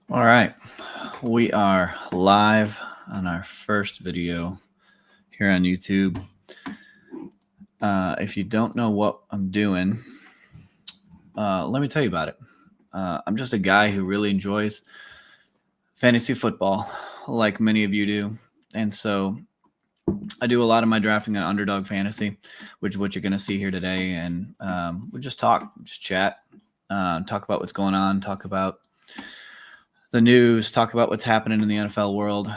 All right, we are live on our first video here on YouTube. If you don't know what I'm doing, let me tell you about it. I'm just a guy who really enjoys fantasy football, like many of you do. And so I do a lot of my drafting on Underdog Fantasy, which is what you're going to see here today. And we just talk, just chat, talk about what's going on, talk about the news, talk about what's happening in the NFL world.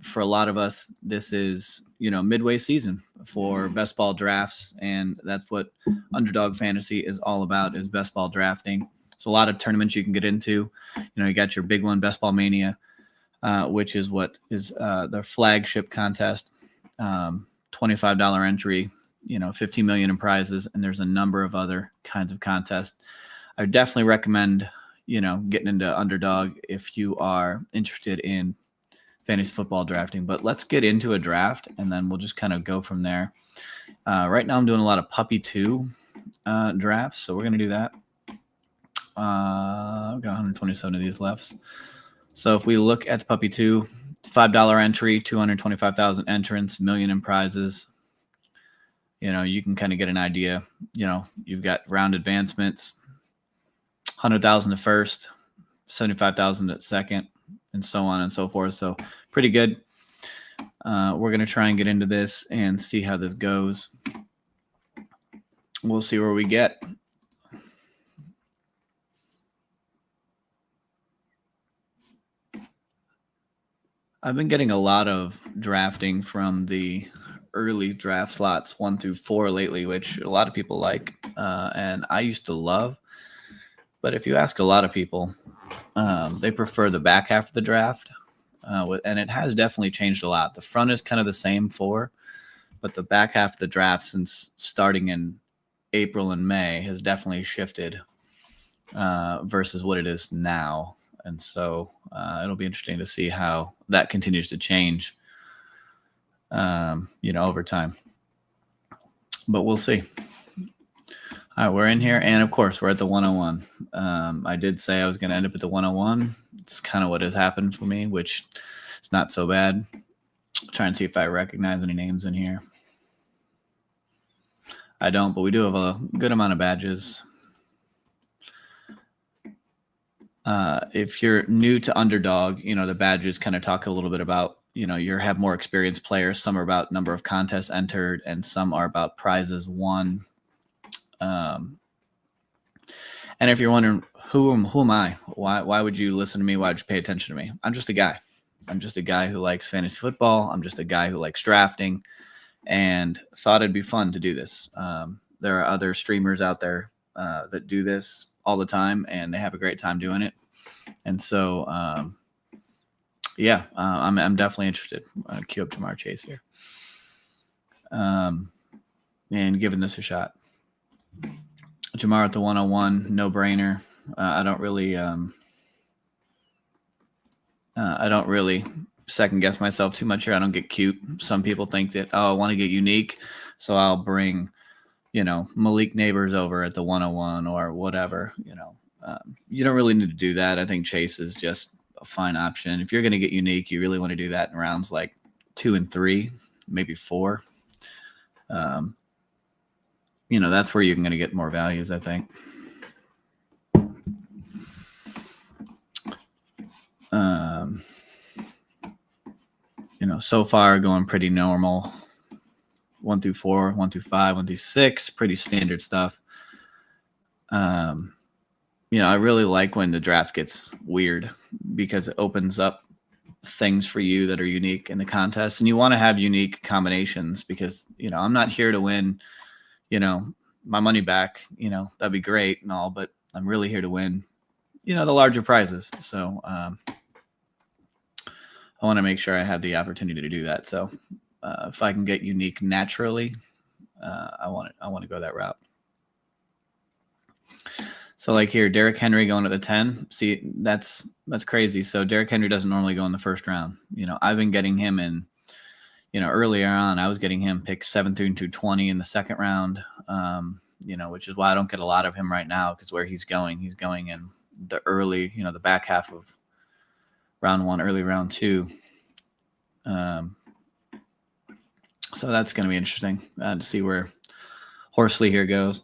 For a lot of us, this is, midway season for best ball drafts. And that's what Underdog Fantasy is all about, is best ball drafting. So a lot of tournaments you can get into. You got your big one, Best Ball Mania, which is what is the flagship contest. $25 entry, 15 million in prizes. And there's a number of other kinds of contests. I would definitely recommend getting into Underdog if you are interested in fantasy football drafting. But let's get into a draft, and then we'll just kind of go from there. Right now I'm doing a lot of Puppy 2 drafts, so we're going to do that. I've got 127 of these left. So if we look at the Puppy 2, $5 entry, 225,000 entrants, million in prizes. You can kind of get an idea. You've got round advancements, 100,000 at first, 75,000 at second, and so on and so forth. So pretty good. We're going to try and get into this and see how this goes. We'll see where we get. I've been getting a lot of drafting from the early draft slots 1 through 4 lately, which a lot of people like, and I used to love. But if you ask a lot of people, they prefer the back half of the draft, and it has definitely changed a lot. The front is kind of the same but the back half of the draft, since starting in April and May, has definitely shifted versus what it is now. And so it'll be interesting to see how that continues to change, over time. But we'll see. All right, we're in here, and of course, we're at the 101. I did say I was going to end up at the 101. It's kind of what has happened for me, which is not so bad. Try and see if I recognize any names in here. I don't, but we do have a good amount of badges. If you're new to Underdog, the badges kind of talk a little bit about, you have more experienced players. Some are about number of contests entered, and some are about prizes won. And if you're wondering, who am I? Why would you listen to me? Why would you pay attention to me? I'm just a guy. I'm just a guy who likes fantasy football. I'm just a guy who likes drafting, and thought it'd be fun to do this. There are other streamers out there that do this all the time, and they have a great time doing it. And so, I'm definitely interested. Queue up Jamar Chase here, and giving this a shot. Jamar at the 101, no brainer. I don't really second guess myself too much here. I don't get cute. Some people think that, I want to get unique, so I'll bring, Malik Neighbors over at the 101 or whatever. You don't really need to do that. I think Chase is just a fine option. If you're going to get unique, you really want to do that in rounds like 2 and 3, maybe 4. That's where you're going to get more values, I think. So far going pretty normal. 1 through 4, 1 through 5, 1 through 6, pretty standard stuff. I really like when the draft gets weird, because it opens up things for you that are unique in the contest, and you want to have unique combinations, because I'm not here to win my money back. That'd be great and all, but I'm really here to win the larger prizes. So I want to make sure I have the opportunity to do that. So if I can get unique naturally, I want to go that route. So like here, Derrick Henry going to the 10. See, that's crazy. So Derrick Henry doesn't normally go in the first round. I've been getting him in, earlier on, I was getting him picked 7 through 20 in the second round, which is why I don't get a lot of him right now, because where he's going in, the early, the back half of round 1, early round 2. So that's going to be interesting to see where Horsley here goes.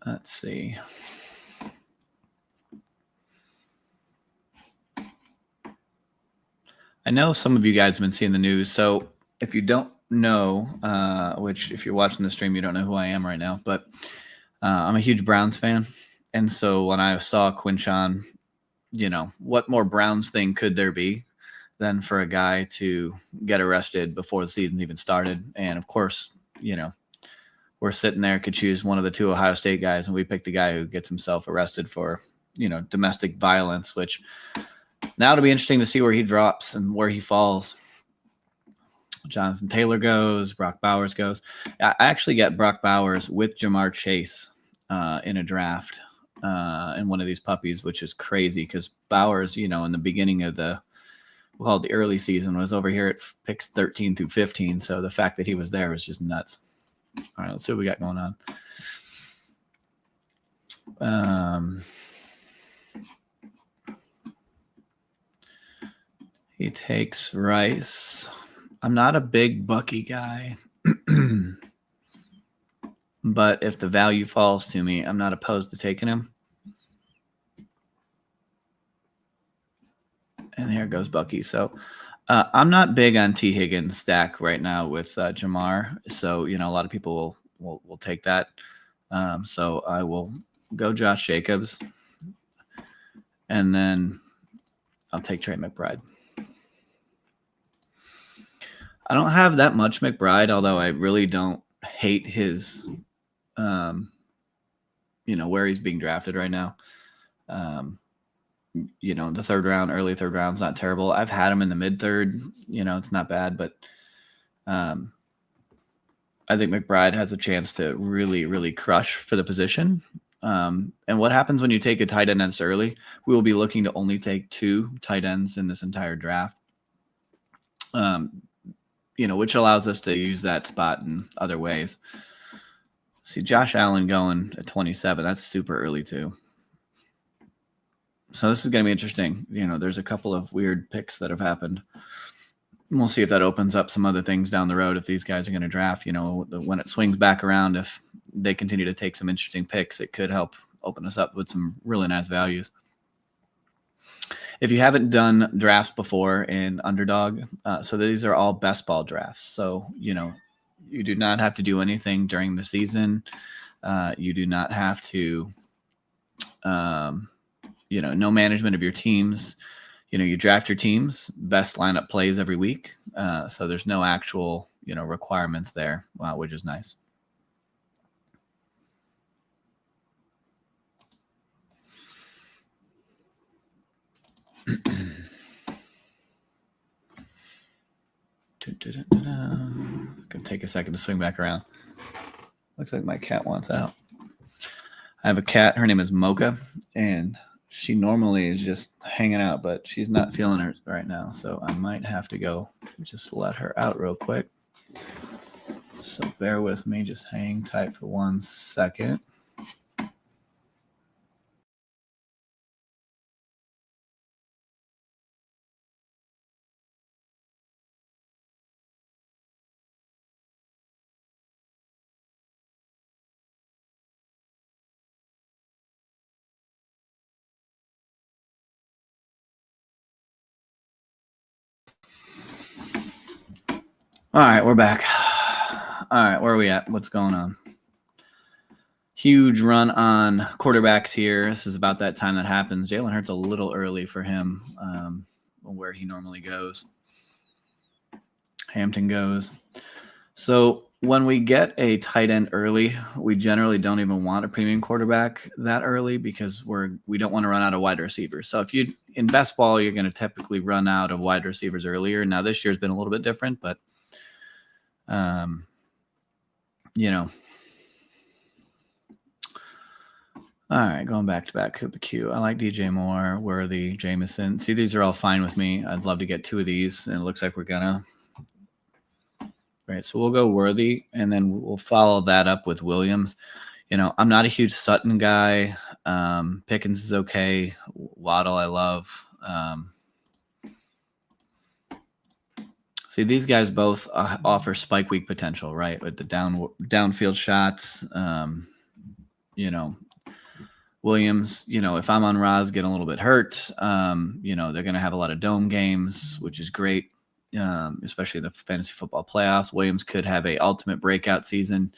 Let's see. I know some of you guys have been seeing the news. So if you don't know, which if you're watching the stream, you don't know who I am right now, but I'm a huge Browns fan. And so when I saw Quinshon, what more Browns thing could there be than for a guy to get arrested before the season's even started? And of course, we're sitting there, could choose one of the 2 Ohio State guys, and we picked a guy who gets himself arrested for, domestic violence, which now it'll be interesting to see where he drops and where he falls. Jonathan Taylor goes, Brock Bowers goes. I actually get Brock Bowers with Jamar Chase in a draft in one of these puppies, which is crazy because Bowers, in the beginning of the early season was over here at picks 13 through 15. So the fact that he was there was just nuts. All right, let's see what we got going on. He takes Rice. I'm not a big Bucky guy, but if the value falls to me, I'm not opposed to taking him. And here goes Bucky. So I'm not big on T. Higgins stack right now with Jamar. So, a lot of people will take that. So I will go Josh Jacobs. And then I'll take Trey McBride. I don't have that much McBride, although I really don't hate his, where he's being drafted right now. The third round, early third round's not terrible. I've had him in the mid third. It's not bad, but I think McBride has a chance to really, really crush for the position. And what happens when you take a tight end this early? We will be looking to only take 2 tight ends in this entire draft, which allows us to use that spot in other ways. See Josh Allen going at 27. That's super early too. So this is going to be interesting. There's a couple of weird picks that have happened. We'll see if that opens up some other things down the road if these guys are going to draft. When it swings back around, if they continue to take some interesting picks, it could help open us up with some really nice values. If you haven't done drafts before in Underdog, so these are all best ball drafts. So, you do not have to do anything during the season. You do not have to no management of your teams. You draft your teams, best lineup plays every week. So there's no actual, requirements there, which is nice. Gonna take a second to swing back around. Looks like my cat wants out. I have a cat. Her name is Mocha, and she normally is just hanging out, but she's not feeling it right now. So I might have to go just let her out real quick. So bear with me. Just hang tight for 1 second. All right, we're back. All right, where are we at? What's going on? Huge run on quarterbacks here. This is about that time that happens. Jalen Hurts a little early for him, where he normally goes. Hampton goes. So when we get a tight end early, we generally don't even want a premium quarterback that early because we don't want to run out of wide receivers. So if you in best ball, you're going to typically run out of wide receivers earlier. Now this year's been a little bit different, but All right, going back to back, Cooper Q. I like DJ Moore, Worthy, Jameson. See, these are all fine with me. I'd love to get 2 of these, and it looks like we're gonna. right? So we'll go Worthy, and then we'll follow that up with Williams. I'm not a huge Sutton guy. Pickens is okay. Waddle, I love. See, these guys both offer spike week potential, right? With the downfield shots. Williams, if I'm on Roz getting a little bit hurt, they're going to have a lot of dome games, which is great, especially the fantasy football playoffs. Williams could have a ultimate breakout season.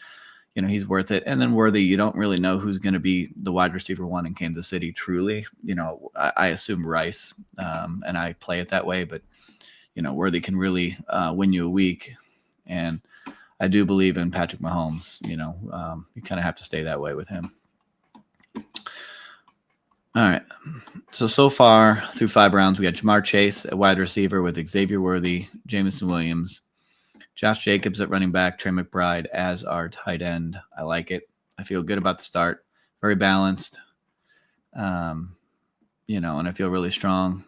He's worth it. And then Worthy, you don't really know who's going to be the wide receiver one in Kansas City, truly. I assume Rice, and I play it that way, but, Worthy can really win you a week. And I do believe in Patrick Mahomes. You kind of have to stay that way with him. All right. So far through 5 rounds, we got Jamar Chase at wide receiver with Xavier Worthy, Jameson Williams, Josh Jacobs at running back, Trey McBride as our tight end. I like it. I feel good about the start. Very balanced. And I feel really strong.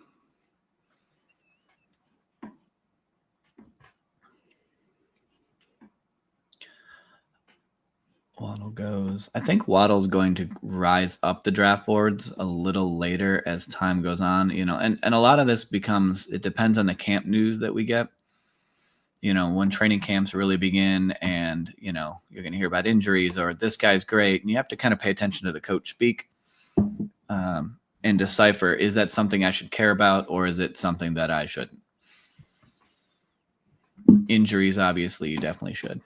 Waddle goes. I think Waddle's going to rise up the draft boards a little later as time goes on, and a lot of this it depends on the camp news that we get. When training camps really begin and, you're going to hear about injuries or this guy's great, and you have to kind of pay attention to the coach speak and decipher, is that something I should care about or is it something that I shouldn't? Injuries, obviously, you definitely should.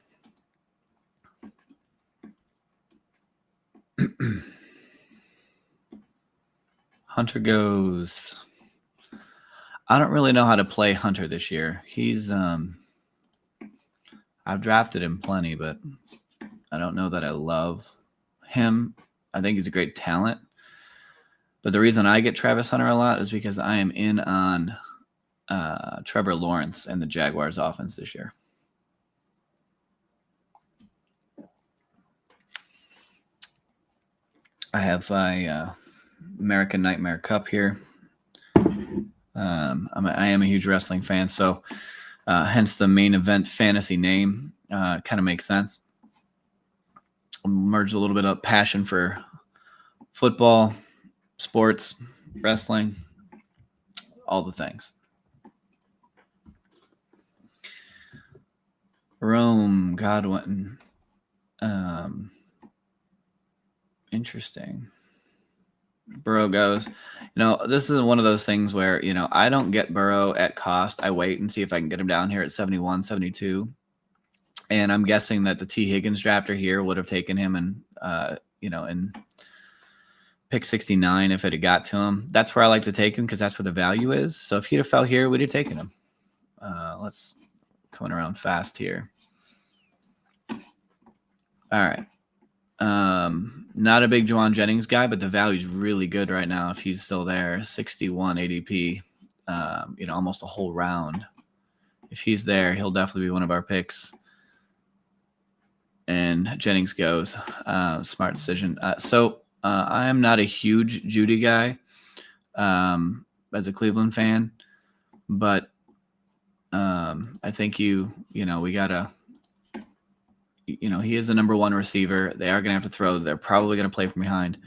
Hunter goes. I don't really know how to play Hunter this year. He's I've drafted him plenty, but I don't know that I love him. I think he's a great talent. But the reason I get Travis Hunter a lot is because I am in on Trevor Lawrence and the Jaguars offense this year. I have my American Nightmare Cup here. I am a huge wrestling fan, so hence the main event fantasy name kind of makes sense. Merge a little bit of passion for football, sports, wrestling, all the things. Rome, Godwin. Interesting. Burrow goes. This is one of those things where, I don't get Burrow at cost. I wait and see if I can get him down here at 71, 72. And I'm guessing that the T. Higgins drafter here would have taken him in pick 69 if it had got to him. That's where I like to take him because that's where the value is. So if he'd have fell here, we'd have taken him. Let's coming around fast here. All right. Not a big Quinshon Judkins guy, but the value is really good right now. If he's still there, 61 ADP, almost a whole round. If he's there, he'll definitely be one of our picks. And Jennings goes, smart decision. So I am not a huge Judy guy as a Cleveland fan, but I think we gotta. He is the number one receiver. They are going to have to throw. They're probably going to play from behind.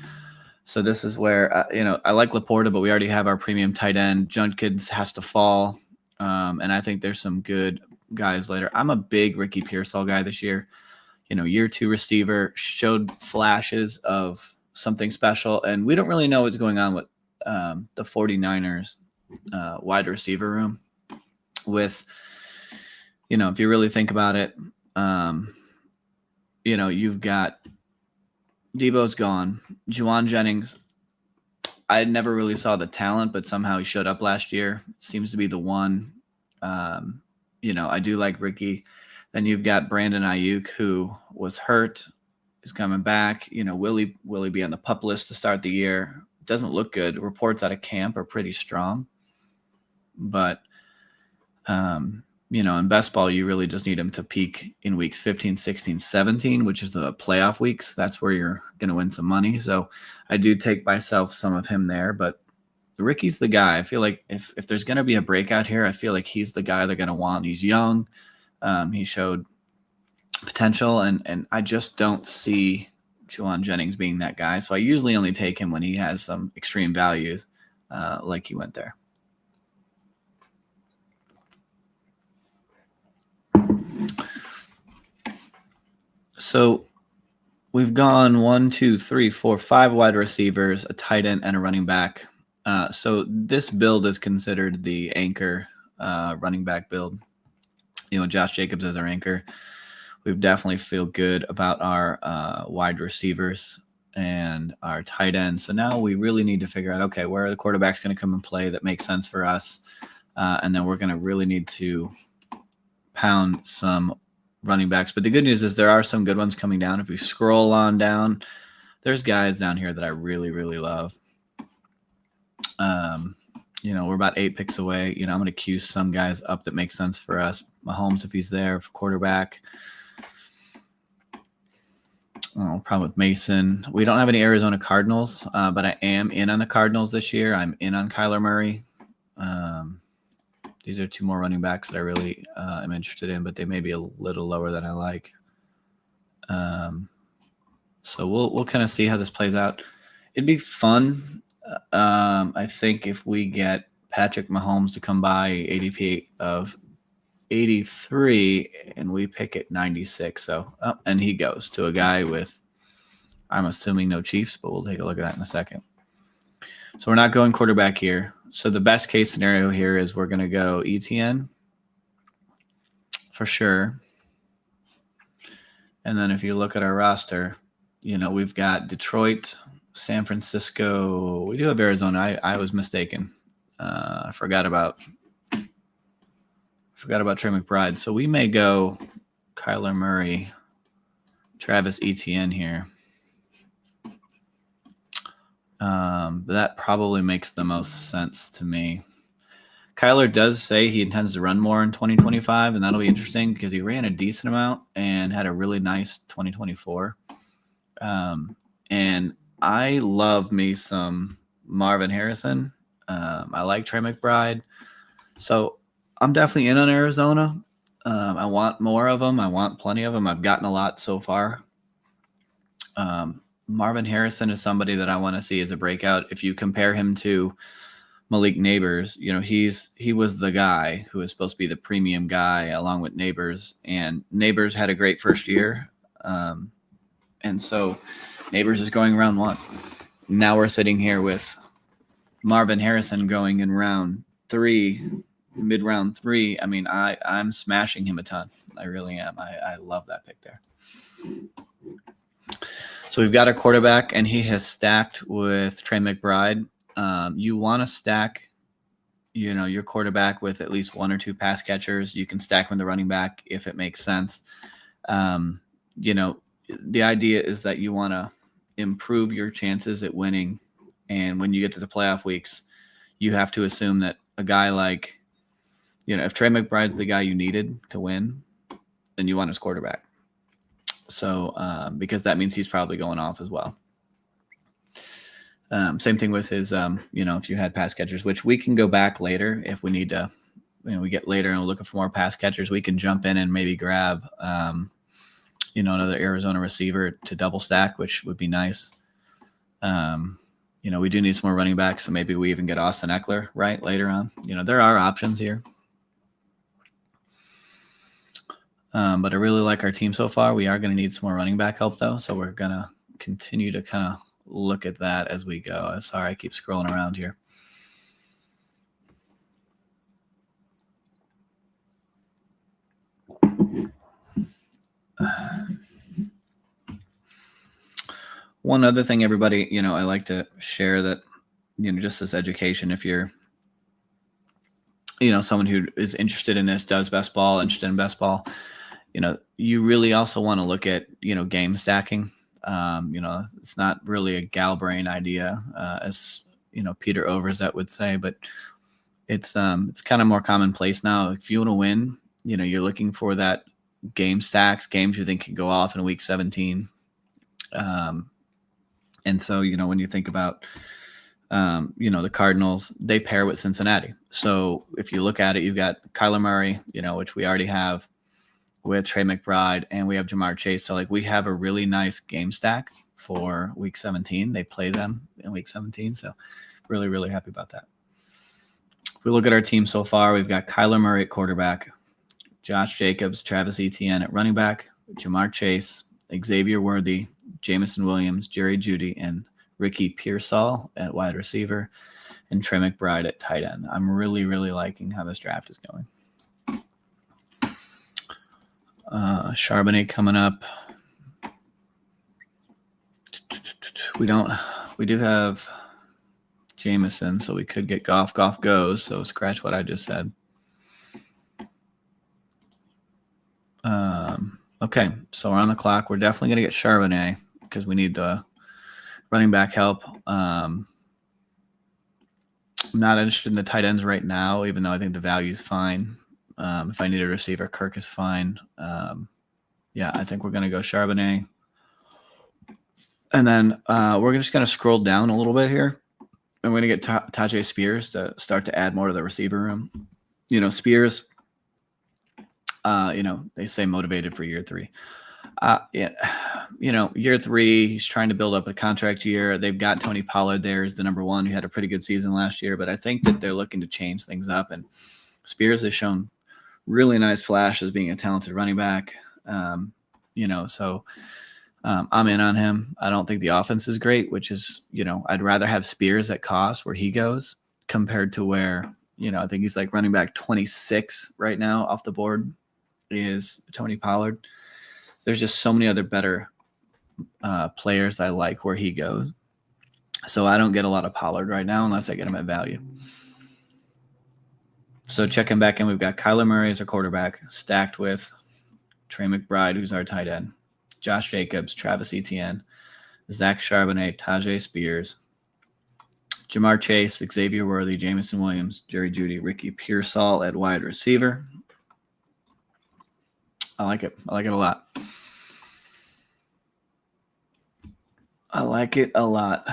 So this is where, I like Laporta, but we already have our premium tight end. Judkins has to fall. And I think there's some good guys later. I'm a big Ricky Pearsall guy this year. Year 2 receiver, showed flashes of something special. And we don't really know what's going on with the 49ers wide receiver room with, if you really think about it, you've got Debo's gone. Quinshon Judkins, I never really saw the talent, but somehow he showed up last year. Seems to be the one. I do like Ricky. Then you've got Brandon Ayuk, who was hurt, is coming back. Will he be on the PUP list to start the year? Doesn't look good. Reports out of camp are pretty strong. But in best ball, you really just need him to peak in weeks 15, 16, 17, which is the playoff weeks. That's where you're going to win some money. So I do take myself some of him there, but Ricky's the guy. I feel like if there's going to be a breakout here, I feel like he's the guy they're going to want. He's young. He showed, potential, and I just don't see Quinshon Jennings being that guy. So I usually only take him when he has some extreme values, like he went there. So we've gone 1, 2, 3, 4, 5 wide receivers, a tight end, and a running back. So this build is considered the anchor running back build. Josh Jacobs as our anchor. We definitely feel good about our wide receivers and our tight end. So now we really need to figure out, okay, where are the quarterbacks going to come and play that makes sense for us? And then we're going to really need to pound some running backs. But the good news is there are some good ones coming down. If we scroll on down, there's guys down here that I really, really love. We're about 8 picks away. I'm going to queue some guys up that make sense for us. Mahomes, if he's there, for quarterback. Problem with Mason. We don't have any Arizona Cardinals, but I am in on the Cardinals this year. I'm in on Kyler Murray. These are 2 more running backs that I really am interested in, but they may be a little lower than I like. So we'll kind of see how this plays out. It'd be fun, I think, if we get Patrick Mahomes to come by ADP of 83 and we pick at 96. So, and he goes to a guy with, I'm assuming, no Chiefs, but we'll take a look at that in a second. So we're not going quarterback here. So the best case scenario here is we're going to go ETN for sure. And then if you look at our roster, we've got Detroit, San Francisco. We do have Arizona. I was mistaken. I forgot about Trey McBride. So we may go Kyler Murray, Travis Etienne here. But that probably makes the most sense to me. Kyler does say he intends to run more in 2025, and that'll be interesting because he ran a decent amount and had a really nice 2024. And I love me some Marvin Harrison. I like Trey McBride. So I'm definitely in on Arizona. I want more of them. I want plenty of them. I've gotten a lot so far. Marvin Harrison is somebody that I want to see as a breakout. If you compare him to Malik Neighbors, he was the guy who was supposed to be the premium guy along with Neighbors, and Neighbors had a great first year. And so Neighbors is going round 1. Now we're sitting here with Marvin Harrison going in round 3, mid-round 3. I mean, I'm smashing him a ton. I really am. I love that pick there. So we've got a quarterback, and he has stacked with Trey McBride. You want to stack, your quarterback with at least 1 or 2 pass catchers. You can stack him in the running back if it makes sense. The idea is that you want to improve your chances at winning. And when you get to the playoff weeks, you have to assume that a guy like, if Trey McBride's the guy you needed to win, then you want his quarterback. So, because that means he's probably going off as well. Same thing with his, if you had pass catchers, which we can go back later if we need to, we get later and we're looking for more pass catchers. We can jump in and maybe grab, another Arizona receiver to double stack, which would be nice. We do need some more running backs, so maybe we even get Austin Eckler right later on. There are options here. But I really like our team so far. We are going to need some more running back help, though, so we're going to continue to kind of look at that as we go. Sorry, I keep scrolling around here. One other thing, everybody, I like to share that, just as education, if you're, someone who is interested in this, does best ball, interested in best ball, you really also want to look at, game stacking. It's not really a gal brain idea, as, Peter Overzet would say, but it's kind of more commonplace now. If you want to win, you're looking for that game stacks, games you think can go off in week 17. And so, when you think about, the Cardinals, they pair with Cincinnati. So if you look at it, you've got Kyler Murray, which we already have. with Trey McBride, and we have Jamar Chase. So like we have a really nice game stack for week 17. They play them in week 17. So really, really happy about that. If we look at our team so far, we've got Kyler Murray at quarterback, Josh Jacobs, Travis Etienne at running back, Jamar Chase, Xavier Worthy, Jamison Williams, Jerry Jeudy, and Ricky Pearsall at wide receiver, and Trey McBride at tight end. I'm really, really liking how this draft is going. Charbonnet coming up. We do have Jamison, so we could get Goff. Goff goes, so scratch what I just said. Okay, so we're on the clock. We're definitely going to get Charbonnet because we need the running back help. I'm not interested in the tight ends right now, even though I think the value is fine. If I need a receiver, Kirk is fine. Yeah, I think we're going to go Charbonnet. And then we're just going to scroll down a little bit here. And we're going to get Tajay Spears to start to add more to the receiver room. Spears, they say motivated for year 3. Year 3, he's trying to build up a contract year. They've got Tony Pollard there as the number 1, who had a pretty good season last year. But I think that they're looking to change things up. And Spears has shown really nice flash as being a talented running back. So I'm in on him. I don't think the offense is great, which is, I'd rather have Spears at cost where he goes compared to where, I think he's like running back 26 right now off the board is Tony Pollard. There's just so many other better players I like where he goes. So I don't get a lot of Pollard right now unless I get him at value. So checking back in, we've got Kyler Murray as a quarterback stacked with Trey McBride, who's our tight end, Josh Jacobs, Travis Etienne, Zach Charbonnet, Tajay Spears, Jamar Chase, Xavier Worthy, Jamison Williams, Jerry Jeudy, Ricky Pearsall at wide receiver. I like it. I like it a lot. I like it a lot.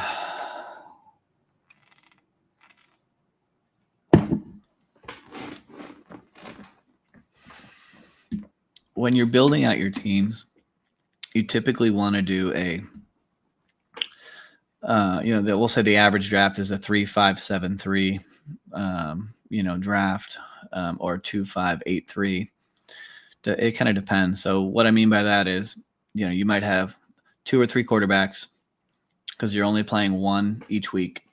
When you're building out your teams, you typically want to do we'll say the average draft is a 3-5-7-3, draft, or 2-5-8-3. It kind of depends. So what I mean by that is, you might have 2 or 3 quarterbacks because you're only playing 1 each week.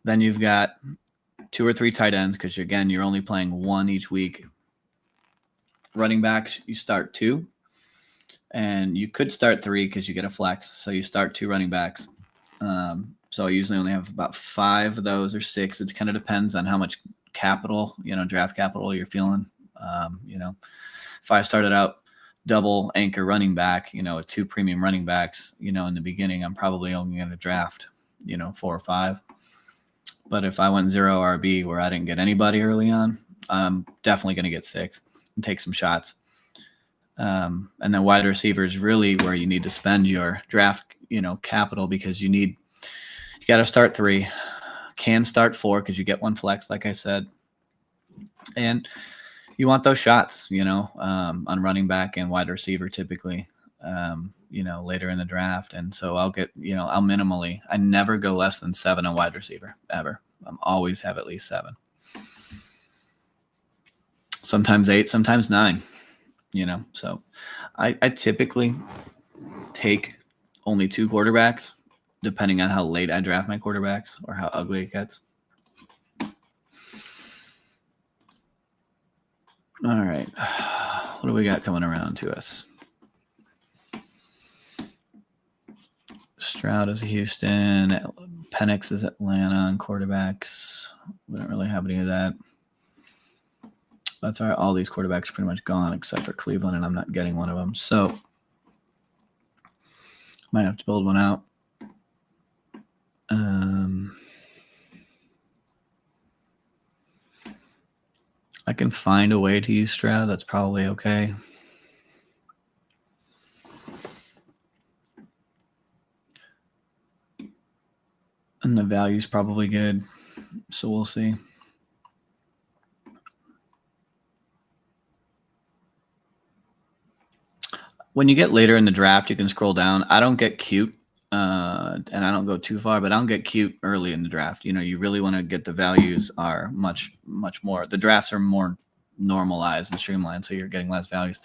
Then you've got 2 or 3 tight ends because, again, you're only playing 1 each week. Running backs, you start 2. And you could start 3 because you get a flex. So you start 2 running backs. So I usually only have about 5 of those or 6. It kind of depends on how much capital, draft capital you're feeling. If I started out double anchor running back, with 2 premium running backs, in the beginning, I'm probably only going to draft, 4 or 5. But if I went 0 RB where I didn't get anybody early on, I'm definitely going to get 6 and take some shots. And then wide receiver is really where you need to spend your draft, capital, because you got to start 3, can start 4 because you get 1 flex, like I said. And you want those shots, on running back and wide receiver typically, later in the draft. And so I'll get, I never go less than 7 on wide receiver ever. I'm always have at least 7. Sometimes 8, sometimes 9, so I typically take only 2 quarterbacks, depending on how late I draft my quarterbacks or how ugly it gets. All right. What do we got coming around to us? Stroud is Houston. Penix is Atlanta on quarterbacks. We don't really have any of that. That's all right. All these quarterbacks are pretty much gone except for Cleveland, and I'm not getting one of them. So might have to build one out. I can find a way to use Stroud. That's probably okay. And the value's probably good. So we'll see. when you get later in the draft, you can scroll down. I don't get cute, and I don't go too far, but I don't get cute early in the draft. You really want to get the values are much more. The drafts are more normalized and streamlined, so you're getting less values.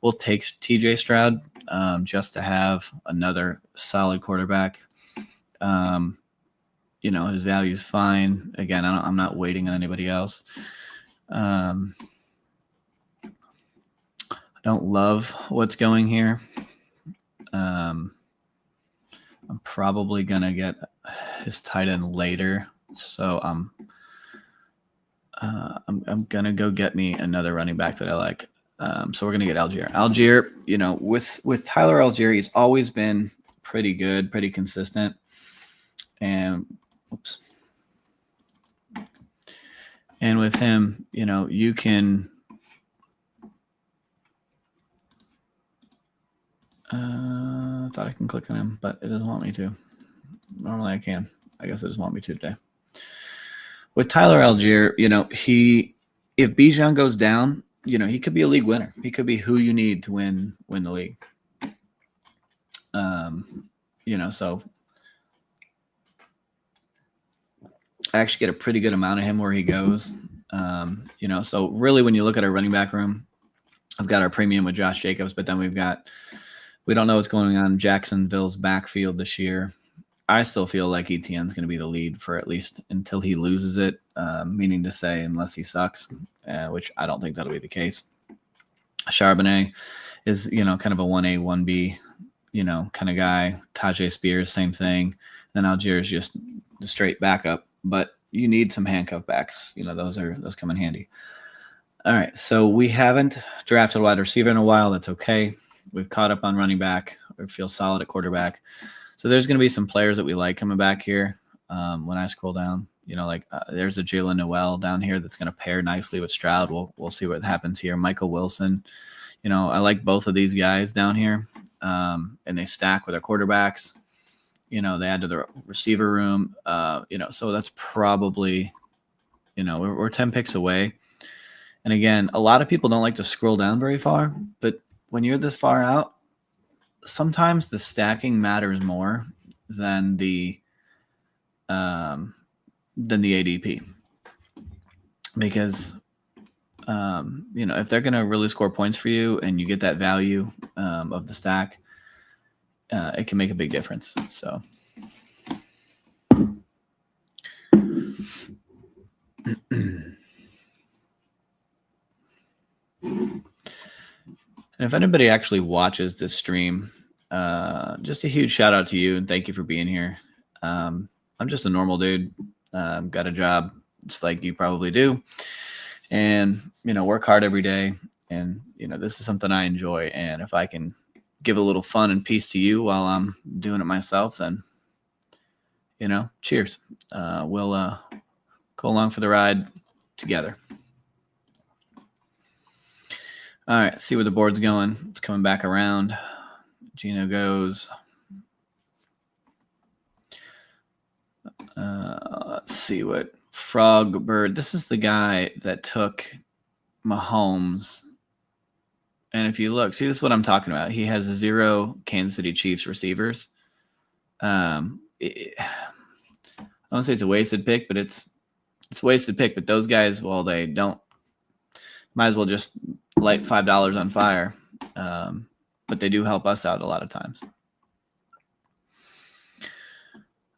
We'll take TJ Stroud just to have another solid quarterback. His value is fine. Again, I'm not waiting on anybody else. I don't love what's going here. I'm probably gonna get his tight end later, so I'm gonna go get me another running back that I like. So we're gonna get Algier. Algier, with Tyler Algier, he's always been pretty good, pretty consistent, and and with him, you can. I thought I can click on him, but it doesn't want me to. Normally I can. I guess it doesn't want me to today. With Tyler Algier, if Bijan goes down, he could be a league winner. He could be who you need to win the league. So I actually get a pretty good amount of him where he goes. So really when you look at our running back room, I've got our premium with Josh Jacobs, but then we don't know what's going on in Jacksonville's backfield this year. I still feel like ETN's going to be the lead for at least until he loses it, meaning to say unless he sucks, which I don't think that'll be the case. Charbonnet is, kind of a 1A, 1B, kind of guy. Tajay Spears, same thing. Then Algier is just the straight backup, but you need some handcuff backs. Those come in handy. All right, so we haven't drafted a wide receiver in a while. That's okay. We've caught up on running back. We feel solid at quarterback. So there's going to be some players that we like coming back here. When I scroll down, there's a Jalen Noel down here that's going to pair nicely with Stroud. We'll see what happens here. Michael Wilson. I like both of these guys down here, and they stack with our quarterbacks. They add to the receiver room. So that's probably, we're 10 picks away. And again, a lot of people don't like to scroll down very far, but when you're this far out, sometimes the stacking matters more than the ADP, because if they're going to really score points for you and you get that value of the stack, it can make a big difference. So. And if anybody actually watches this stream, just a huge shout out to you and thank you for being here. I'm just a normal dude. Got a job just like you probably do, and work hard every day. And this is something I enjoy. And if I can give a little fun and peace to you while I'm doing it myself, then cheers. We'll go along for the ride together. All right, see where the board's going. It's coming back around. Gino goes. Let's see what Frog Bird. This is the guy that took Mahomes. And if you look, see, this is what I'm talking about. He has 0 Kansas City Chiefs receivers. I don't say it's a wasted pick, but it's a wasted pick. But those guys, well, they don't. Might as well just light $5 on fire, but they do help us out a lot of times.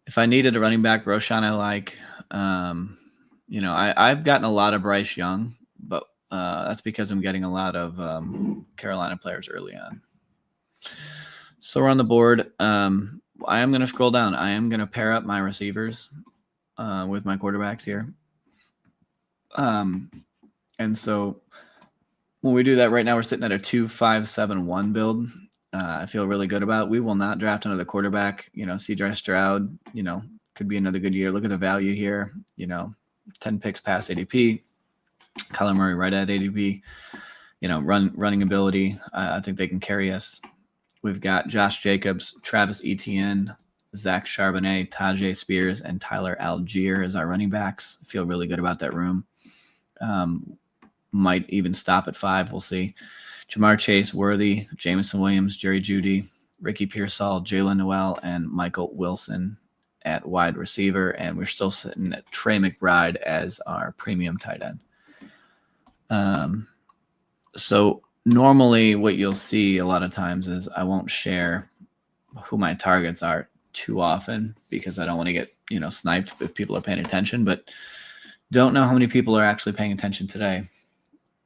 If I needed a running back, Roshan I like. I've gotten a lot of Bryce Young, but that's because I'm getting a lot of Carolina players early on. So we're on the board. I am going to scroll down. I am going to pair up my receivers with my quarterbacks here. And so when we do that right now, we're sitting at a 2-5-7-1 build. I feel really good about. We will not draft another quarterback. CJ Stroud, could be another good year. Look at the value here. 10 picks past ADP. Kyler Murray right at ADP. Running ability. I think they can carry us. We've got Josh Jacobs, Travis Etienne, Zach Charbonnet, Tajay Spears, and Tyler Algier as our running backs. I feel really good about that room. Might even stop at 5. We'll see. Jamar Chase, Worthy, Jameson Williams, Jerry Jeudy, Ricky Pearsall, Jalen Noel, and Michael Wilson at wide receiver. And we're still sitting at Trey McBride as our premium tight end. So normally what you'll see a lot of times is I won't share who my targets are too often because I don't want to get, sniped if people are paying attention, but don't know how many people are actually paying attention today.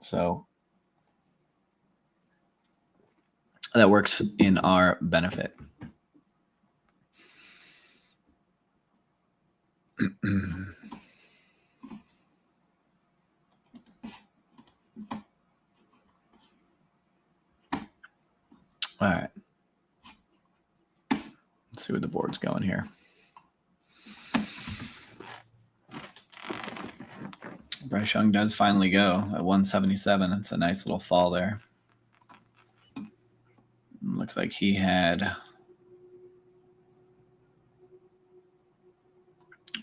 So that works in our benefit. All right. Let's see where the board's going here. Bryce Young does finally go at 177. It's a nice little fall there. Looks like he had,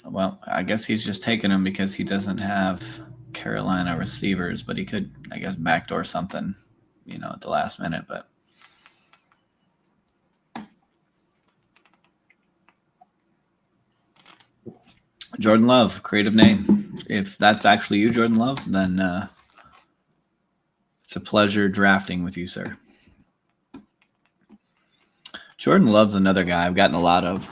well, I guess he's just taking him because he doesn't have Carolina receivers, but he could, I guess, backdoor something, at the last minute, but Jordan Love, creative name. If that's actually you, Jordan Love, then it's a pleasure drafting with you, sir. Jordan Love's another guy I've gotten a lot of.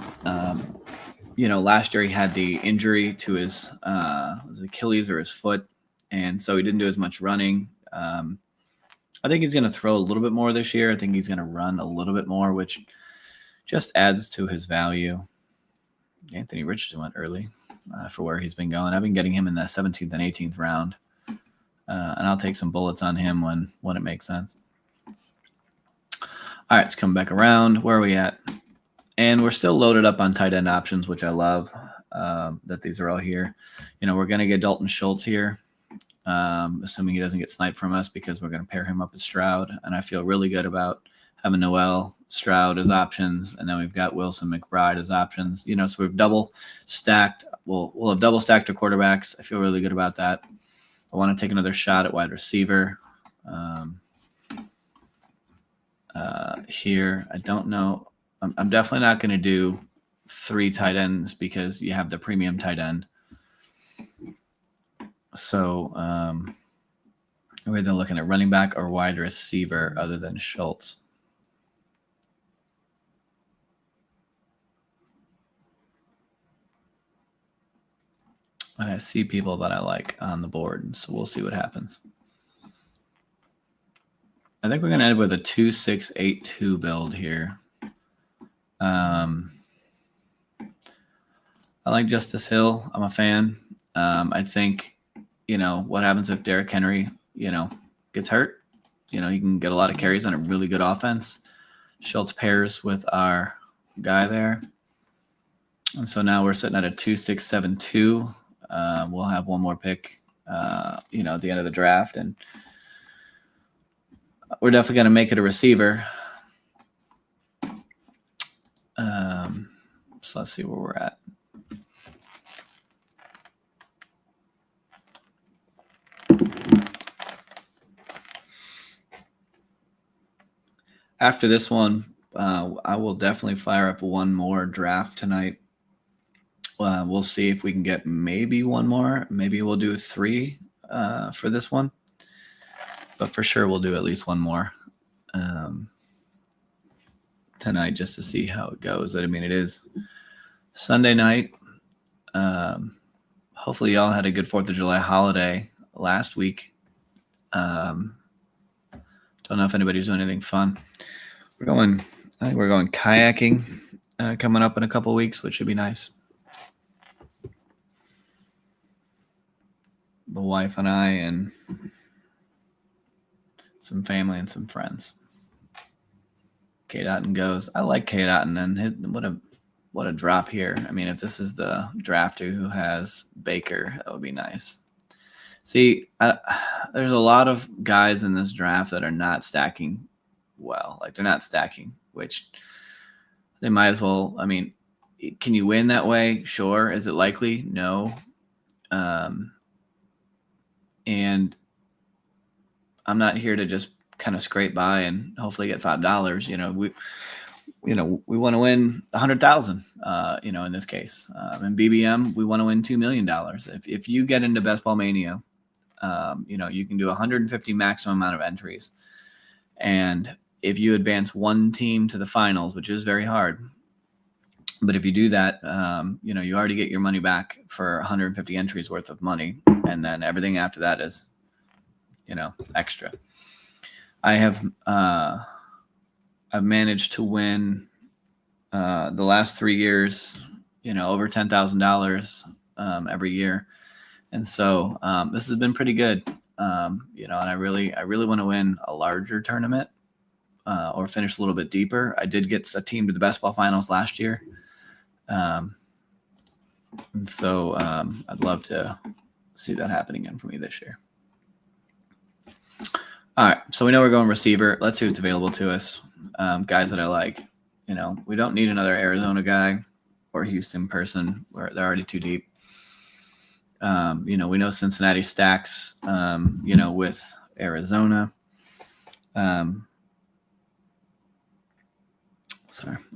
Last year he had the injury to his Achilles or his foot, and so he didn't do as much running. I think he's going to throw a little bit more this year. I think he's going to run a little bit more, which just adds to his value. Anthony Richardson went early for where he's been going. I've been getting him in the 17th and 18th round, and I'll take some bullets on him when it makes sense. All right, let's come back around. Where are we at? And we're still loaded up on tight end options, which I love that these are all here. We're going to get Dalton Schultz here, assuming he doesn't get sniped from us because we're going to pair him up with Stroud. And I feel really good about having Noel, Stroud as options, and then we've got Wilson, McBride as options. So we've double stacked. We'll have double stacked our quarterbacks. I feel really good about that. I want to take another shot at wide receiver. Here, I don't know. I'm definitely not going to do 3 tight ends because you have the premium tight end. So we're either looking at running back or wide receiver other than Schultz. And I see people that I like on the board, so we'll see what happens. I think we're going to end with a 2-6-8-2 build here. I like Justice Hill. I'm a fan. I think, what happens if Derrick Henry, gets hurt? He can get a lot of carries on a really good offense. Schultz pairs with our guy there. And so now we're sitting at a 2-6-7-2. We'll have one more pick, at the end of the draft. And we're definitely going to make it a receiver. So let's see where we're at. After this one, I will definitely fire up one more draft tonight. We'll see if we can get maybe one more. Maybe we'll do 3 for this one. But for sure, we'll do at least one more tonight just to see how it goes. I mean, it is Sunday night. Hopefully, y'all had a good 4th of July holiday last week. Don't know if anybody's doing anything fun. I think we're going kayaking coming up in a couple weeks, which should be nice. The wife and I and some family and some friends. Kate Otten goes. I like Kate Otten, and what a drop here. I mean, if this is the drafter who has Baker, that would be nice. See, there's a lot of guys in this draft that are not stacking well. Like, they're not stacking, which they might as well. I mean, can you win that way? Sure. Is it likely? No. And I'm not here to just kind of scrape by and hopefully get $5. We want to win 100,000. In this case, in BBM, we want to win $2 million. If you get into Best Ball Mania, you can do 150 maximum amount of entries, and if you advance one team to the finals, which is very hard, but if you do that, you already get your money back for 150 entries worth of money, and then everything after that is, extra. I've managed to win the last 3 years, over $10,000 every year, and so this has been pretty good. And I really want to win a larger tournament or finish a little bit deeper. I did get a team to the Best Ball Finals last year, and so I'd love to see that happen again for me this year. All right, so we know we're going receiver. Let's see what's available to us. Guys that I like. We don't need another Arizona guy or Houston person. They're already too deep. We know Cincinnati stacks, with Arizona.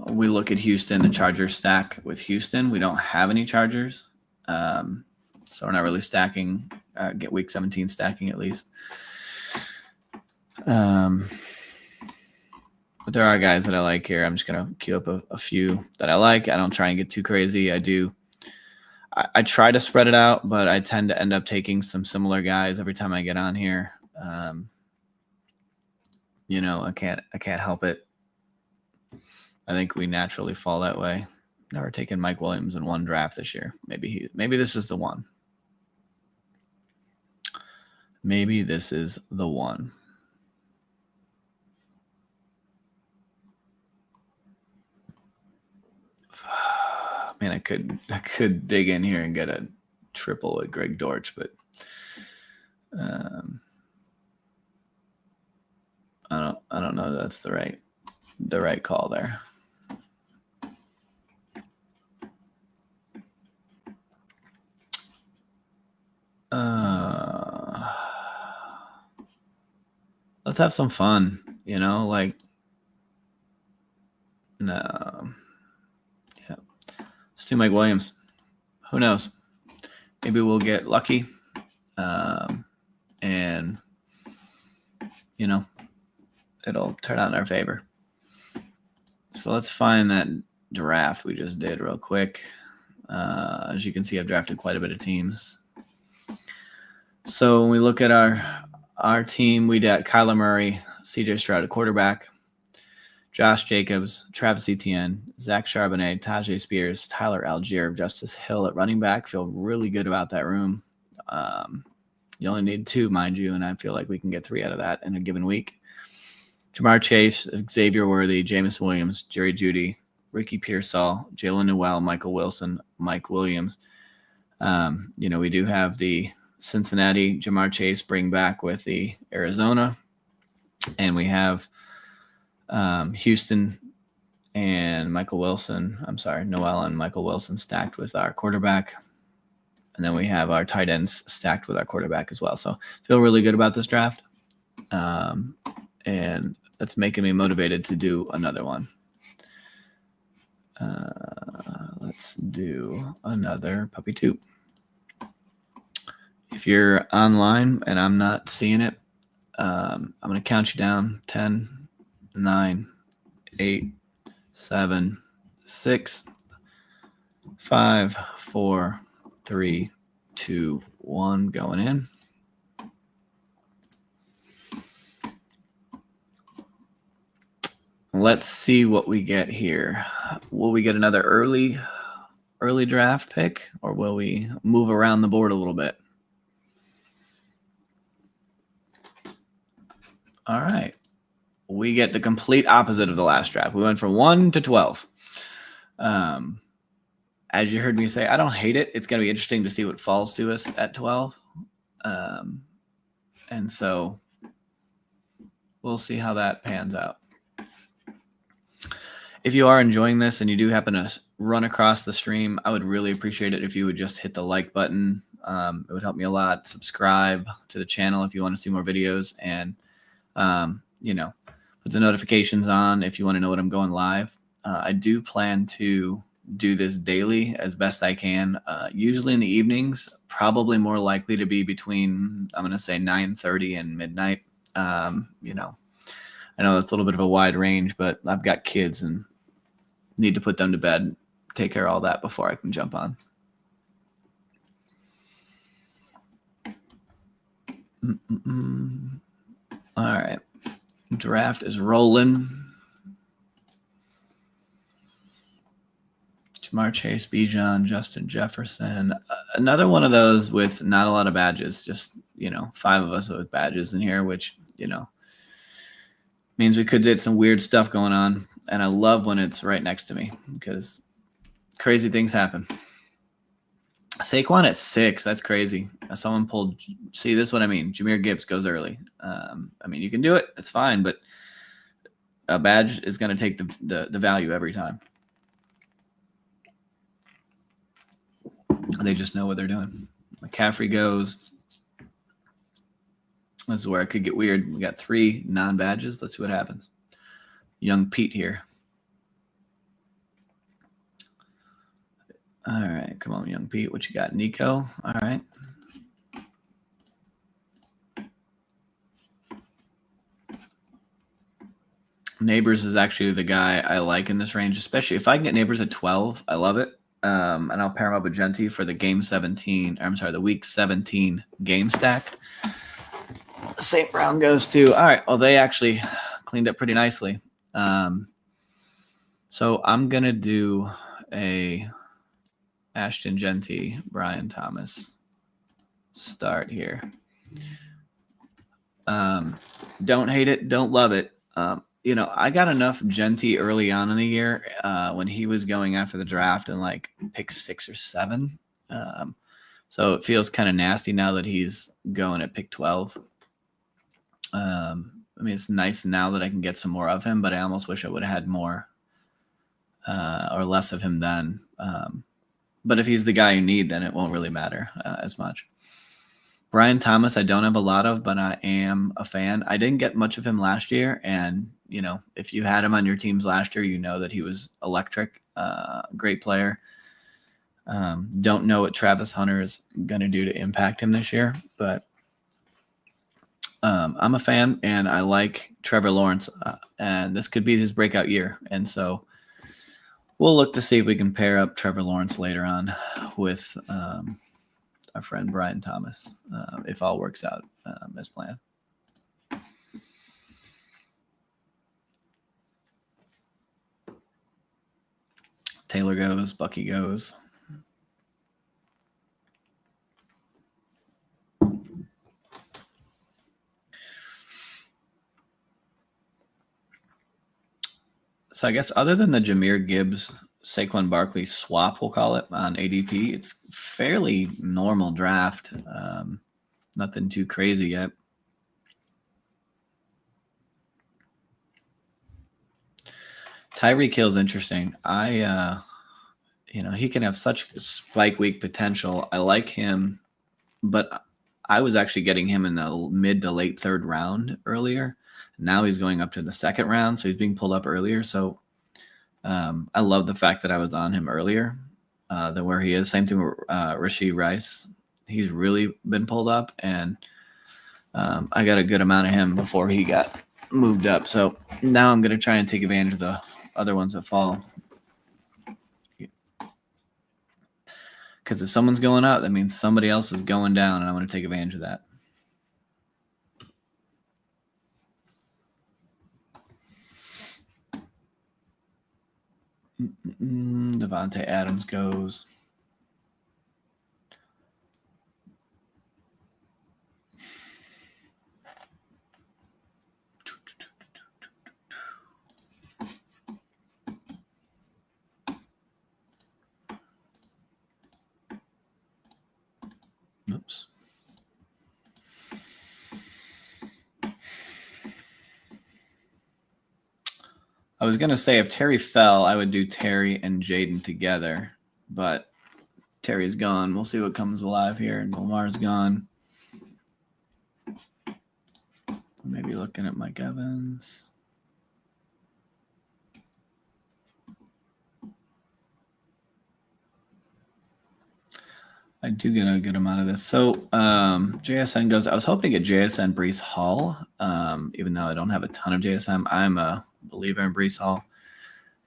We look at Houston. The Chargers stack with Houston. We don't have any Chargers, so we're not really stacking. Get Week 17 stacking at least. But there are guys that I like here. I'm just going to queue up a few that I like. I don't try and get too crazy. I try to spread it out, but I tend to end up taking some similar guys every time I get on here. I can't help it. I think we naturally fall that way. Never taken Mike Williams in one draft this year. Maybe this is the one. Maybe this is the one. Man, I could dig in here and get a triple with Greg Dortch, but I don't know if that's the right call there. Let's have some fun, no. Yeah. Let's do Mike Williams. Who knows? Maybe we'll get lucky. And it'll turn out in our favor. So let's find that draft we just did real quick. As you can see, I've drafted quite a bit of teams. So when we look at our team, we got Kyler Murray, CJ Stroud at quarterback, Josh Jacobs, Travis Etienne, Zach Charbonnet, Tajay Spears, Tyler Algier, Justice Hill at running back. Feel really good about that room. You only need 2, mind you, and I feel like we can get 3 out of that in a given week. Jamar Chase, Xavier Worthy, Jameson Williams, Jerry Jeudy, Ricky Pearsall, Jalen Newell, Michael Wilson, Mike Williams. We do have the Cincinnati Jamar Chase bring back with the Arizona, and we have Houston and Noel and Michael Wilson stacked with our quarterback. And then we have our tight ends stacked with our quarterback as well. So feel really good about this draft. And that's making me motivated to do another one. Let's do another Puppy 2. If you're online and I'm not seeing it, I'm going to count you down. 10, 9, 8, 7, 6, 5, 4, 3, 2, 1, going in. Let's see what we get here. Will we get another early draft pick, or will we move around the board a little bit? All right. We get the complete opposite of the last draft. We went from 1 to 12. As you heard me say, I don't hate it. It's going to be interesting to see what falls to us at 12. And so we'll see how that pans out. If you are enjoying this and you do happen to run across the stream, I would really appreciate it if you would just hit the like button. It would help me a lot. Subscribe to the channel if you want to see more videos. And put the notifications on if you want to know when I'm going live. I do plan to do this daily as best I can, usually in the evenings, probably more likely to be between, I'm going to say 9:30 and midnight. I know that's a little bit of a wide range, but I've got kids and need to put them to bed, take care of all that before I can jump on. All right. Draft is rolling. Jamar Chase, Bijan, Justin Jefferson. Another one of those with not a lot of badges. Just, 5 of us with badges in here, which, means we could get some weird stuff going on. And I love when it's right next to me because crazy things happen. Saquon at 6. That's crazy. Someone pulled. See, this is what I mean. Jahmyr Gibbs goes early. You can do it. It's fine. But a badge is going to take the value every time. They just know what they're doing. McCaffrey goes. This is where it could get weird. We got 3 non-badges. Let's see what happens. Young Pete here. All right. Come on, Young Pete. What you got? Nico. All right. Neighbors is actually the guy I like in this range, especially if I can get Neighbors at 12. I love it. And I'll pair him up with Genty for the the week 17 game stack. St. Brown goes to, all right. Well, they actually cleaned up pretty nicely. So I'm going to do a Ashton Genty, Brian Thomas start here. Don't hate it. Don't love it. I got enough Genty early on in the year when he was going after the draft and like pick 6 or 7. So it feels kind of nasty now that he's going at pick 12. It's nice now that I can get some more of him, but I almost wish I would have had more or less of him then. But if he's the guy you need, then it won't really matter as much. Brian Thomas, I don't have a lot of, but I am a fan. I didn't get much of him last year. And, if you had him on your teams last year, you know that he was electric, great player. Don't know what Travis Hunter is going to do to impact him this year, but I'm a fan and I like Trevor Lawrence, and this could be his breakout year. And so we'll look to see if we can pair up Trevor Lawrence later on with our friend Brian Thomas, if all works out as planned. Taylor goes, Bucky goes. So I guess other than the Jahmyr Gibbs, Saquon Barkley swap, we'll call it, on ADP, it's fairly normal draft. Nothing too crazy yet. Tyreek Hill's interesting. He can have such spike week potential. I like him, but I was actually getting him in the mid to late 3rd round earlier. Now he's going up to the 2nd round, so he's being pulled up earlier. So I love the fact that I was on him earlier than where he is. Same thing with Rashee Rice. He's really been pulled up, and I got a good amount of him before he got moved up. So now I'm going to try and take advantage of the other ones that fall. Because if someone's going up, that means somebody else is going down, and I want to take advantage of that. Devontae Adams goes. Oops. I was going to say if Terry fell, I would do Terry and Jaden together, but Terry's gone. We'll see what comes alive here. And Lamar's gone. Let Maybe looking at Mike Evans. I do get a good amount of this. So JSN goes, I was hoping to get JSN Brees Hall, even though I don't have a ton of JSM. I'm a believer in Brees Hall,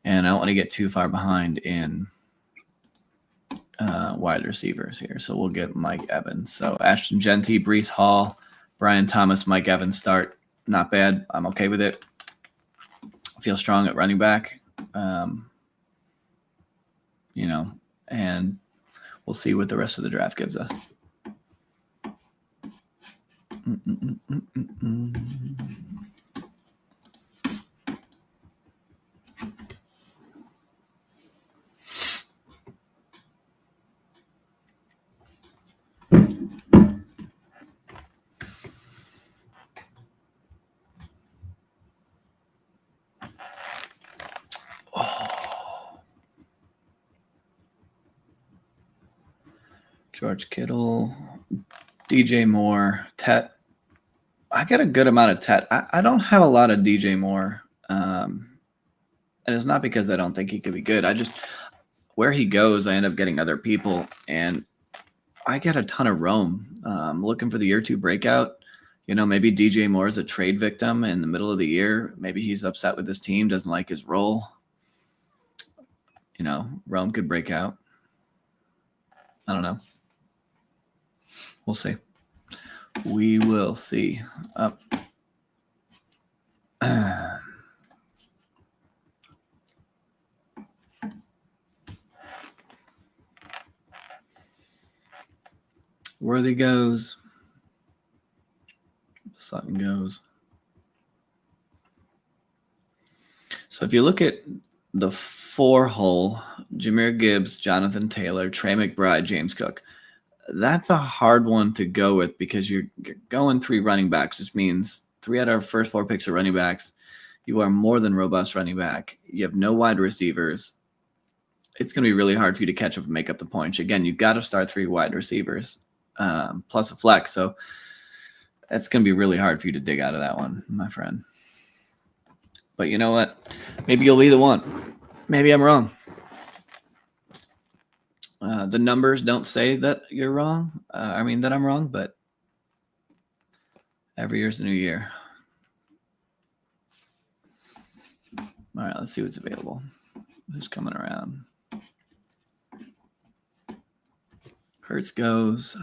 and I don't want to get too far behind in wide receivers here. So we'll get Mike Evans. So Ashton Genty, Brees Hall, Brian Thomas, Mike Evans start. Not bad. I'm okay with it. I feel strong at running back. And we'll see what the rest of the draft gives us. George Kittle, DJ Moore, Tet. I got a good amount of Tet. I don't have a lot of DJ Moore. And it's not because I don't think he could be good. I just, where he goes, I end up getting other people. And I get a ton of Rome. Looking for the year 2 breakout. Maybe DJ Moore is a trade victim in the middle of the year. Maybe he's upset with his team, doesn't like his role. Rome could break out. I don't know. We'll see. We will see. Worthy goes. Sutton goes. So if you look at the 4-hole, Jahmyr Gibbs, Jonathan Taylor, Trey McBride, James Cook, that's a hard one to go with because you're going 3 running backs, which means 3 out of our first 4 picks are running backs. You are more than robust running back. You have no wide receivers. It's going to be really hard for you to catch up and make up the points. Again, you've got to start 3 wide receivers plus a flex. So it's going to be really hard for you to dig out of that one, my friend. But you know what? Maybe you'll be the one. Maybe I'm wrong. The numbers don't say that you're wrong. That I'm wrong, but every year's a new year. All right, let's see what's available. Who's coming around? Kurtz goes.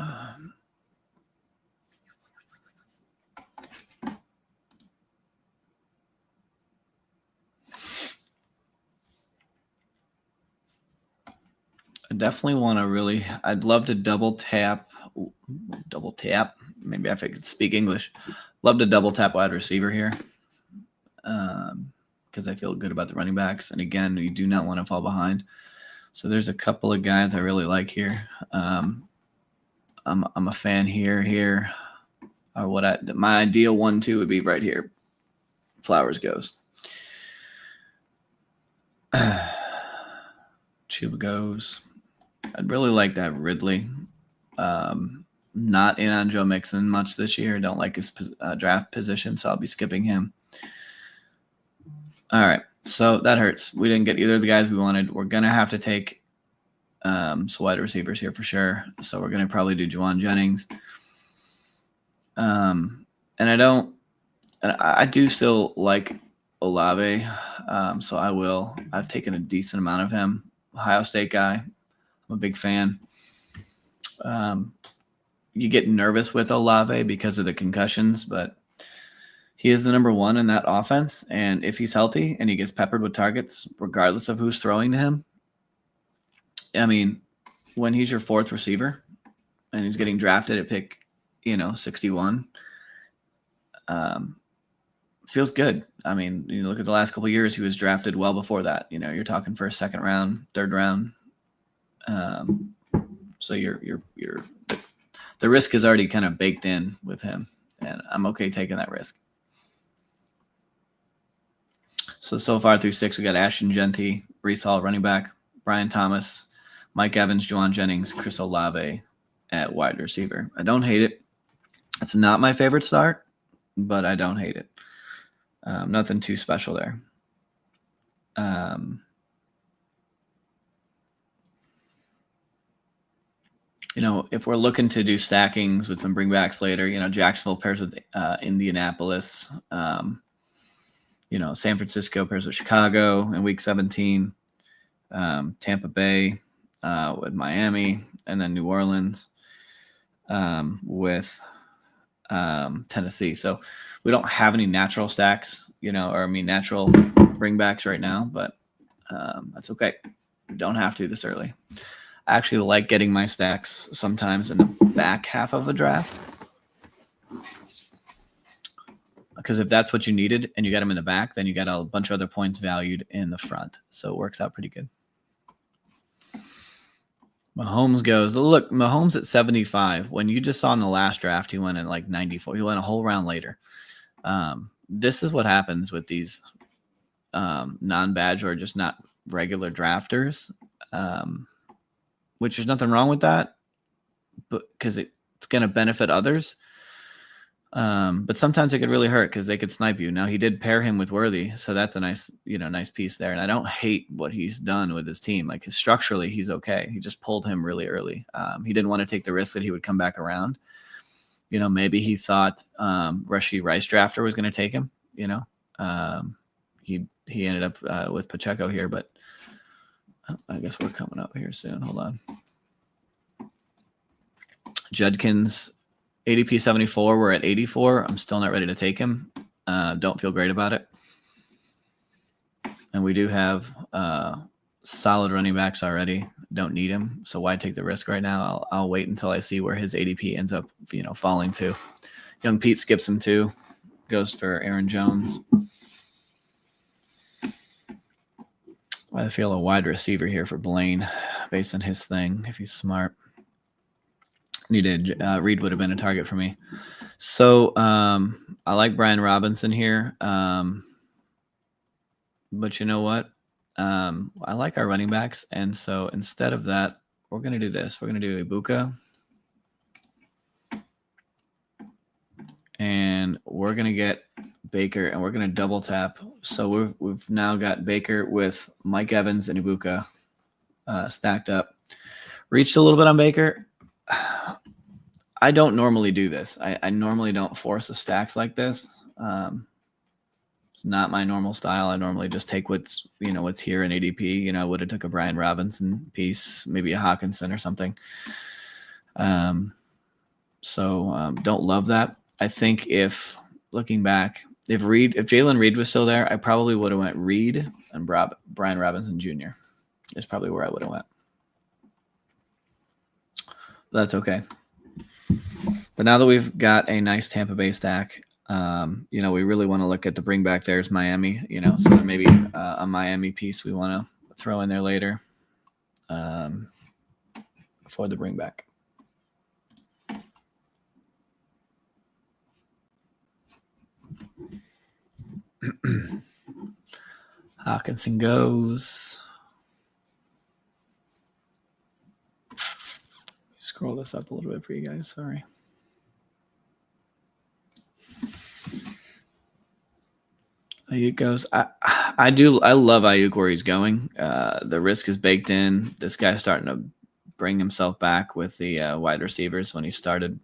I definitely want to I'd love to double tap. Maybe if I could speak English. Love to double tap wide receiver here because I feel good about the running backs. And again, you do not want to fall behind. So there's a couple of guys I really like here. I'm a fan here. Or my ideal 1-2 would be right here. Flowers goes. Chuba goes. I'd really like to have Ridley. Not in on Joe Mixon much this year. Don't like his draft position, so I'll be skipping him. All right, so that hurts. We didn't get either of the guys we wanted. We're going to have to take some wide receivers here for sure. So we're going to probably do Juwan Jennings. And I do still like Olave, so I will. I've taken a decent amount of him. Ohio State guy. I'm a big fan. You get nervous with Olave because of the concussions, but he is the number 1 in that offense. And if he's healthy and he gets peppered with targets, regardless of who's throwing to him, when he's your 4th receiver and he's getting drafted at pick, 61, feels good. You look at the last couple of years, he was drafted well before that. You're talking for a 2nd round, 3rd round. So the risk is already kind of baked in with him, and I'm okay taking that risk. So far through 6, we got Ashton Genty, Brees Hall, running back, Brian Thomas, Mike Evans, Juwan Jennings, Chris Olave at wide receiver. I don't hate it. It's not my favorite start, but I don't hate it. Nothing too special there. If we're looking to do stackings with some bringbacks later, Jacksonville pairs with Indianapolis. San Francisco pairs with Chicago in Week 17. Tampa Bay with Miami, and then New Orleans with Tennessee. So we don't have any natural stacks, natural bringbacks right now, but that's okay. We don't have to this early. I actually like getting my stacks sometimes in the back half of a draft, because if that's what you needed and you got them in the back, then you got a bunch of other points valued in the front. So it works out pretty good. Mahomes goes, look, Mahomes at 75. When you just saw in the last draft, he went in like 94. He went a whole round later. This is what happens with these non-badge or just not regular drafters, which there's nothing wrong with that, but because it's going to benefit others. But sometimes it could really hurt because they could snipe you. Now he did pair him with Worthy, so that's a nice piece there. And I don't hate what he's done with his team. Like structurally, he's okay. He just pulled him really early. He didn't want to take the risk that he would come back around. Maybe he thought Rashee Rice drafter was going to take him. He ended up with Pacheco here, but I guess we're coming up here soon. Hold on. Judkins. ADP 74, we're at 84. I'm still not ready to take him. Don't feel great about it. And we do have solid running backs already. Don't need him. So why take the risk right now? I'll wait until I see where his ADP ends up, falling to. Young Pete skips him too. Goes for Aaron Jones. I feel a wide receiver here for Blaine based on his thing, if he's smart. Reed would have been a target for me. So I like Brian Robinson here. But you know what? I like our running backs. And so instead of that, we're going to do this. We're going to do Ibuka. And we're going to get Baker, and we're going to double tap. So we've now got Baker with Mike Evans and Ibuka stacked up. Reached a little bit on Baker. I don't normally do this. I normally don't force the stacks like this. It's not my normal style. I normally just take what's here in ADP. I would have took a Brian Robinson piece, maybe a Hawkinson or something. So don't love that. I think if looking back, if Jalen Reed was still there, I probably would have went Reed and Brian Robinson Jr. is probably where I would have went. But that's okay. But now that we've got a nice Tampa Bay stack, we really want to look at the bring back. There's Miami, so there maybe a Miami piece we want to throw in there later for the bring back. Hawkinson goes. Scroll this up a little bit for you guys. Sorry. Ayuk goes. I love Ayuk where he's going. The risk is baked in. This guy's starting to bring himself back with the wide receivers when he started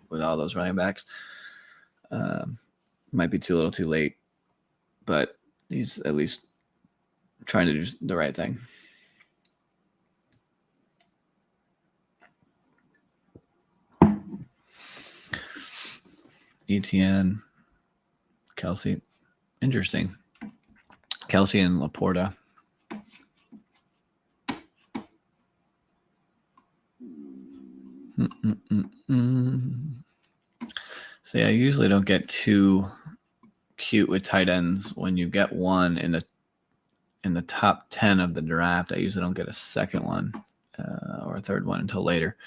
with all those running backs. Might be too little too late, but he's at least trying to do the right thing. ETN, Kelsey. Interesting. Kelsey and Laporta. See, I usually don't get too cute with tight ends. When you get one in the top 10 of the draft, I usually don't get a second one or a third one until later.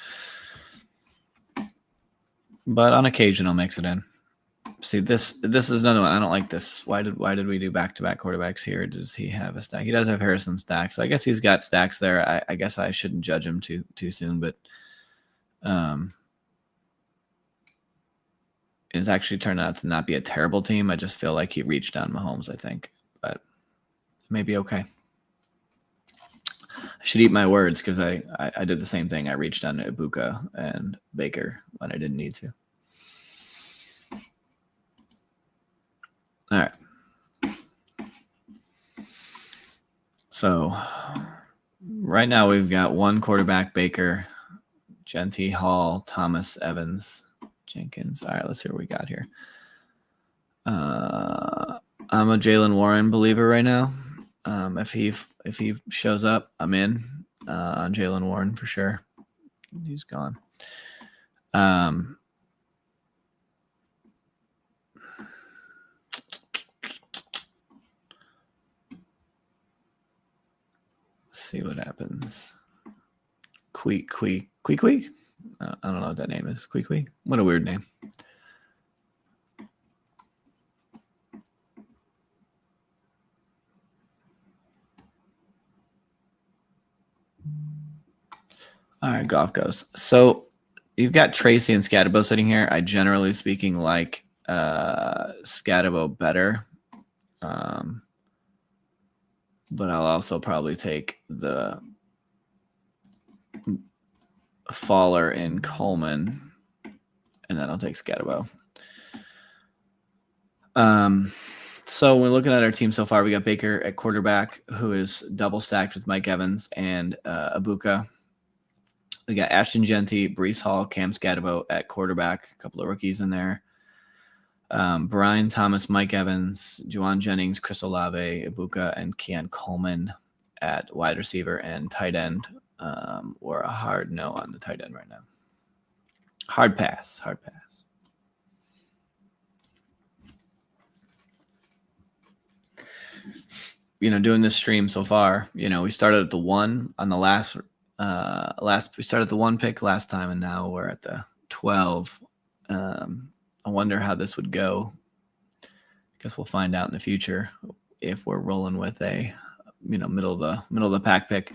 But on occasion, I'll mix it in. See, this is another one. I don't like this. Why did we do back-to-back quarterbacks here? Does he have a stack? He does have Harrison stacks. So I guess he's got stacks there. I guess I shouldn't judge him too soon, but is actually turned out to not be a terrible team. I just feel like he reached on Mahomes, I think. But maybe okay. I should eat my words because I did the same thing. I reached on Ibuka and Baker when I didn't need to. All right. So right now we've got one quarterback, Baker, Genty, Hall, Thomas, Evans, Jenkins. All right, let's see what we got here. I'm a Jalen Warren believer right now. If he shows up, I'm in on Jalen Warren for sure. He's gone. Let's see what happens. Queek. I don't know what that name is. Queek. What a weird name. All right, golf goes. So you've got Tracy and Scatabo sitting here. I generally speaking like Scatabo better. But I'll also probably take the Faller in Coleman, and then I'll take Scatabo. So when we're looking at our team so far, we got Baker at quarterback, who is double stacked with Mike Evans and Ibuka. We got Ashton Genty, Breece Hall, Cam Scatabo at quarterback, a couple of rookies in there. Brian Thomas, Mike Evans, Juwan Jennings, Chris Olave, Ibuka, and Keon Coleman at wide receiver and tight end. We're a hard no on the tight end right now. Hard pass. Doing this stream so far, we started at the 1 on the last we started at the 1 pick last time, and now we're at the 12. I wonder how this would go. I guess we'll find out in the future if we're rolling with a middle of the pack pick.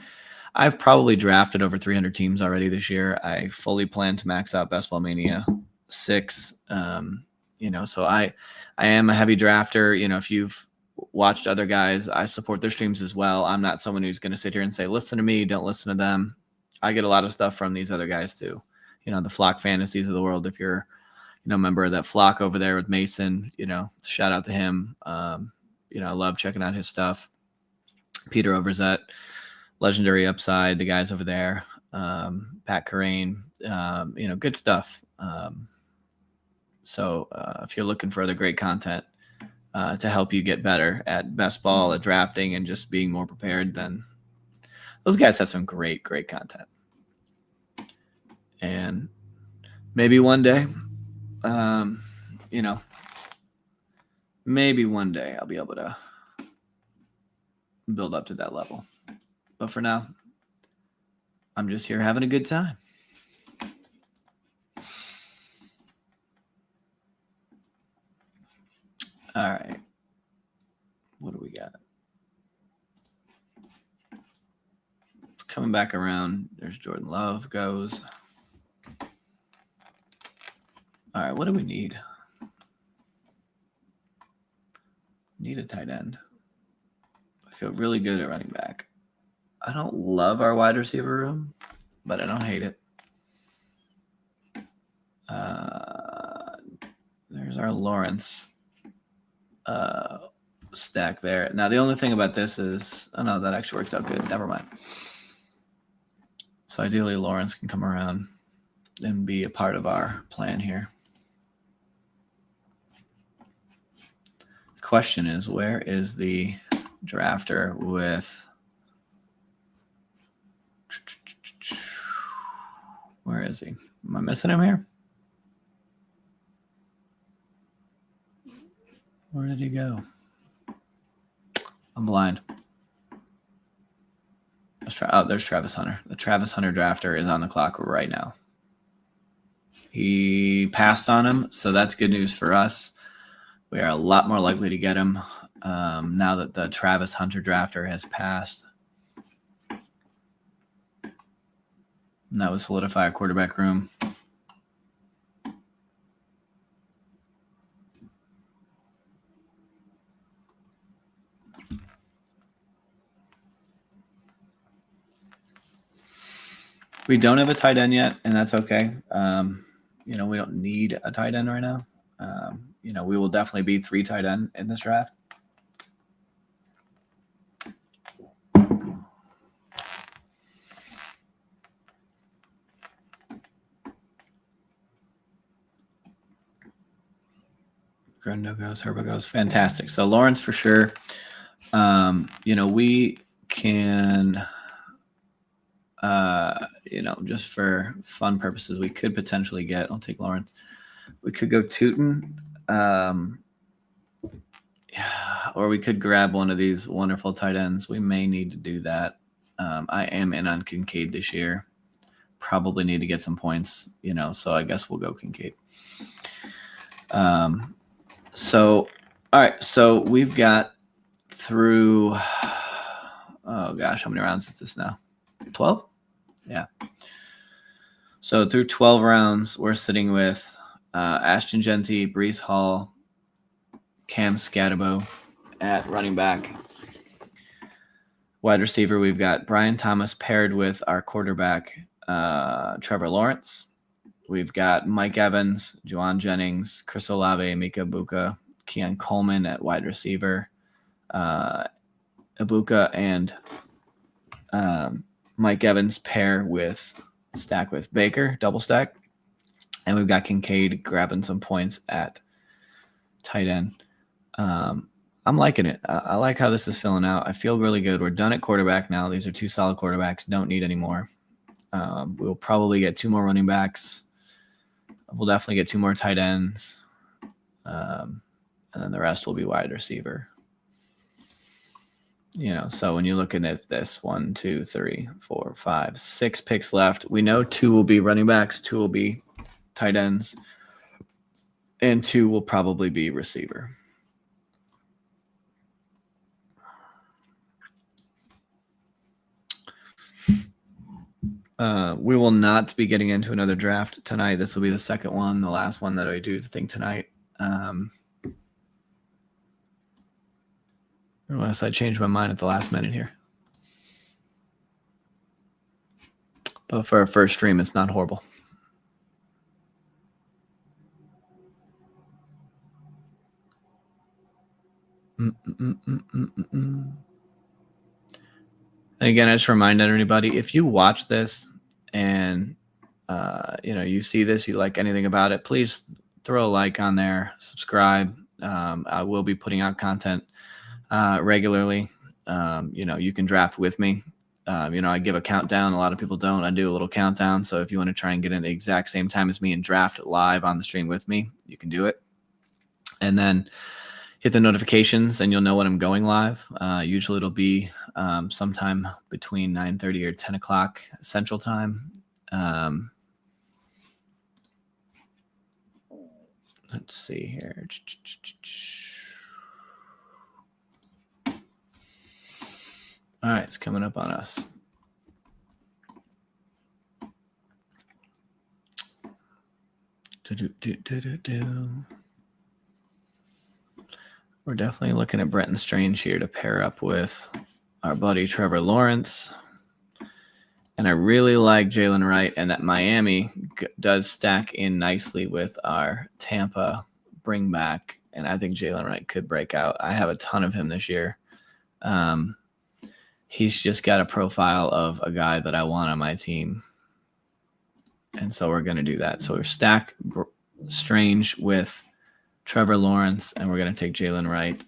I've probably drafted over 300 teams already this year. I fully plan to max out Best Ball Mania 6. So I am a heavy drafter. If you've watched other guys, I support their streams as well. I'm not someone who's going to sit here and say, listen to me, don't listen to them. I get a lot of stuff from these other guys too. The Flock Fantasies of the world. If you're, a member of that flock over there with Mason, shout out to him. I love checking out his stuff. Peter Overzet, Legendary Upside, the guys over there, Pat Carrain, good stuff. So if you're looking for other great content to help you get better at best ball, at drafting, and just being more prepared, then those guys have some great content. And maybe one day, maybe one day I'll be able to build up to that level. But for now, I'm just here having a good time. All right. What do we got? Coming back around, there's Jordan Love goes. All right, what do we need? Need a tight end. I feel really good at running back. I don't love our wide receiver room, but I don't hate it. There's our Lawrence stack there. Now, the only thing about this is, no, that actually works out good. Never mind. So ideally, Lawrence can come around and be a part of our plan here. The question is, where is the drafter with... Where is he? Am I missing him here? Where did he go? I'm blind. Let's try. Oh, there's Travis Hunter. The Travis Hunter drafter is on the clock right now. He passed on him, so that's good news for us. We are a lot more likely to get him now that the Travis Hunter drafter has passed. And that would solidify a quarterback room. We don't have a tight end yet, and that's okay. We don't need a tight end right now. We will definitely be 3 tight end in this draft. Grundo goes, Herbo goes. Fantastic. So Lawrence for sure. We can, just for fun purposes, we could potentially I'll take Lawrence. We could go Tootin, or we could grab one of these wonderful tight ends. We may need to do that. I am in on Kincaid this year. Probably need to get some points, so I guess we'll go Kincaid. So, all right. So we've got through, oh gosh, how many rounds is this now? 12? Yeah. So through 12 rounds, we're sitting with Ashton Genty, Breece Hall, Cam Scatterbo at running back. Wide receiver, we've got Brian Thomas paired with our quarterback, Trevor Lawrence. We've got Mike Evans, Juwan Jennings, Chris Olave, Mika Ibuka, Keon Coleman at wide receiver. Ibuka and Mike Evans pair stack with Baker, double stack. And we've got Kincaid grabbing some points at tight end. I'm liking it. I like how this is filling out. I feel really good. We're done at quarterback now. These are 2 solid quarterbacks. Don't need any more. We'll probably get 2 more running backs. We'll definitely get 2 more tight ends. And then the rest will be wide receiver. So when you're looking at this, 1, 2, 3, 4, 5, 6 picks left. We know 2 will be running backs, 2 will be tight ends, and 2 will probably be receiver. We will not be getting into another draft tonight. This will be the second one, the last one that I do think tonight. Unless I change my mind at the last minute here. But for our first stream, it's not horrible. And again, I just remind everybody, if you watch this and you see this, you like anything about it, please throw a like on there, subscribe. I will be putting out content regularly. You can draft with me. I give a countdown. A lot of people don't. I do a little countdown. So if you want to try and get in the exact same time as me and draft live on the stream with me, you can do it. And then hit the notifications and you'll know when I'm going live. Usually it'll be sometime between 9:30 or 10 o'clock Central Time. Let's see here. All right, it's coming up on us. We're definitely looking at Brenton Strange here to pair up with our buddy Trevor Lawrence. And I really like Jalen Wright, and that Miami does stack in nicely with our Tampa bring back. And I think Jalen Wright could break out. I have a ton of him this year. He's just got a profile of a guy that I want on my team. And so we're going to do that. So we're stack Strange with Trevor Lawrence, and we're going to take Jalen Wright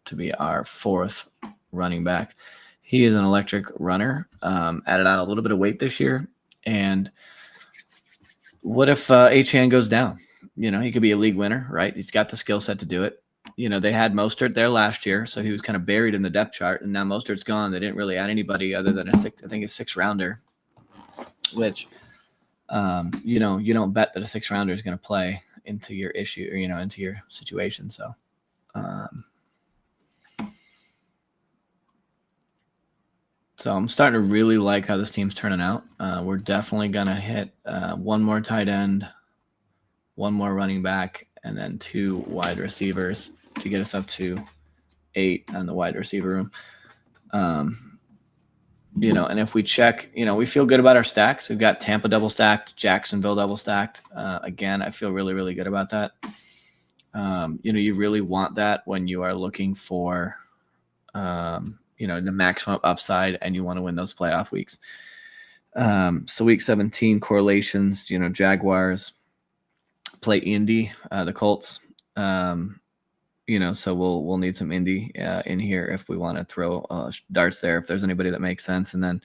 to be our 4th running back. He is an electric runner, added on a little bit of weight this year. And what if Achane goes down? He could be a league winner, right? He's got the skill set to do it. They had Mostert there last year, so he was kind of buried in the depth chart, and now Mostert's gone. They didn't really add anybody other than a 6-rounder, which, you don't bet that a 6-rounder is going to play into your issue or, into your situation. So, I'm starting to really like how this team's turning out. We're definitely going to hit 1 more tight end, 1 more running back, and then 2 wide receivers to get us up to 8 on the wide receiver room. And if we check, we feel good about our stacks. We've got Tampa double stacked, Jacksonville double stacked. Again, I feel really, really good about that. You really want that when you are looking for, the maximum upside and you want to win those playoff weeks. So week 17 correlations, Jaguars play Indy, the Colts. So we'll need some Indy in here if we want to throw darts there, if there's anybody that makes sense. And then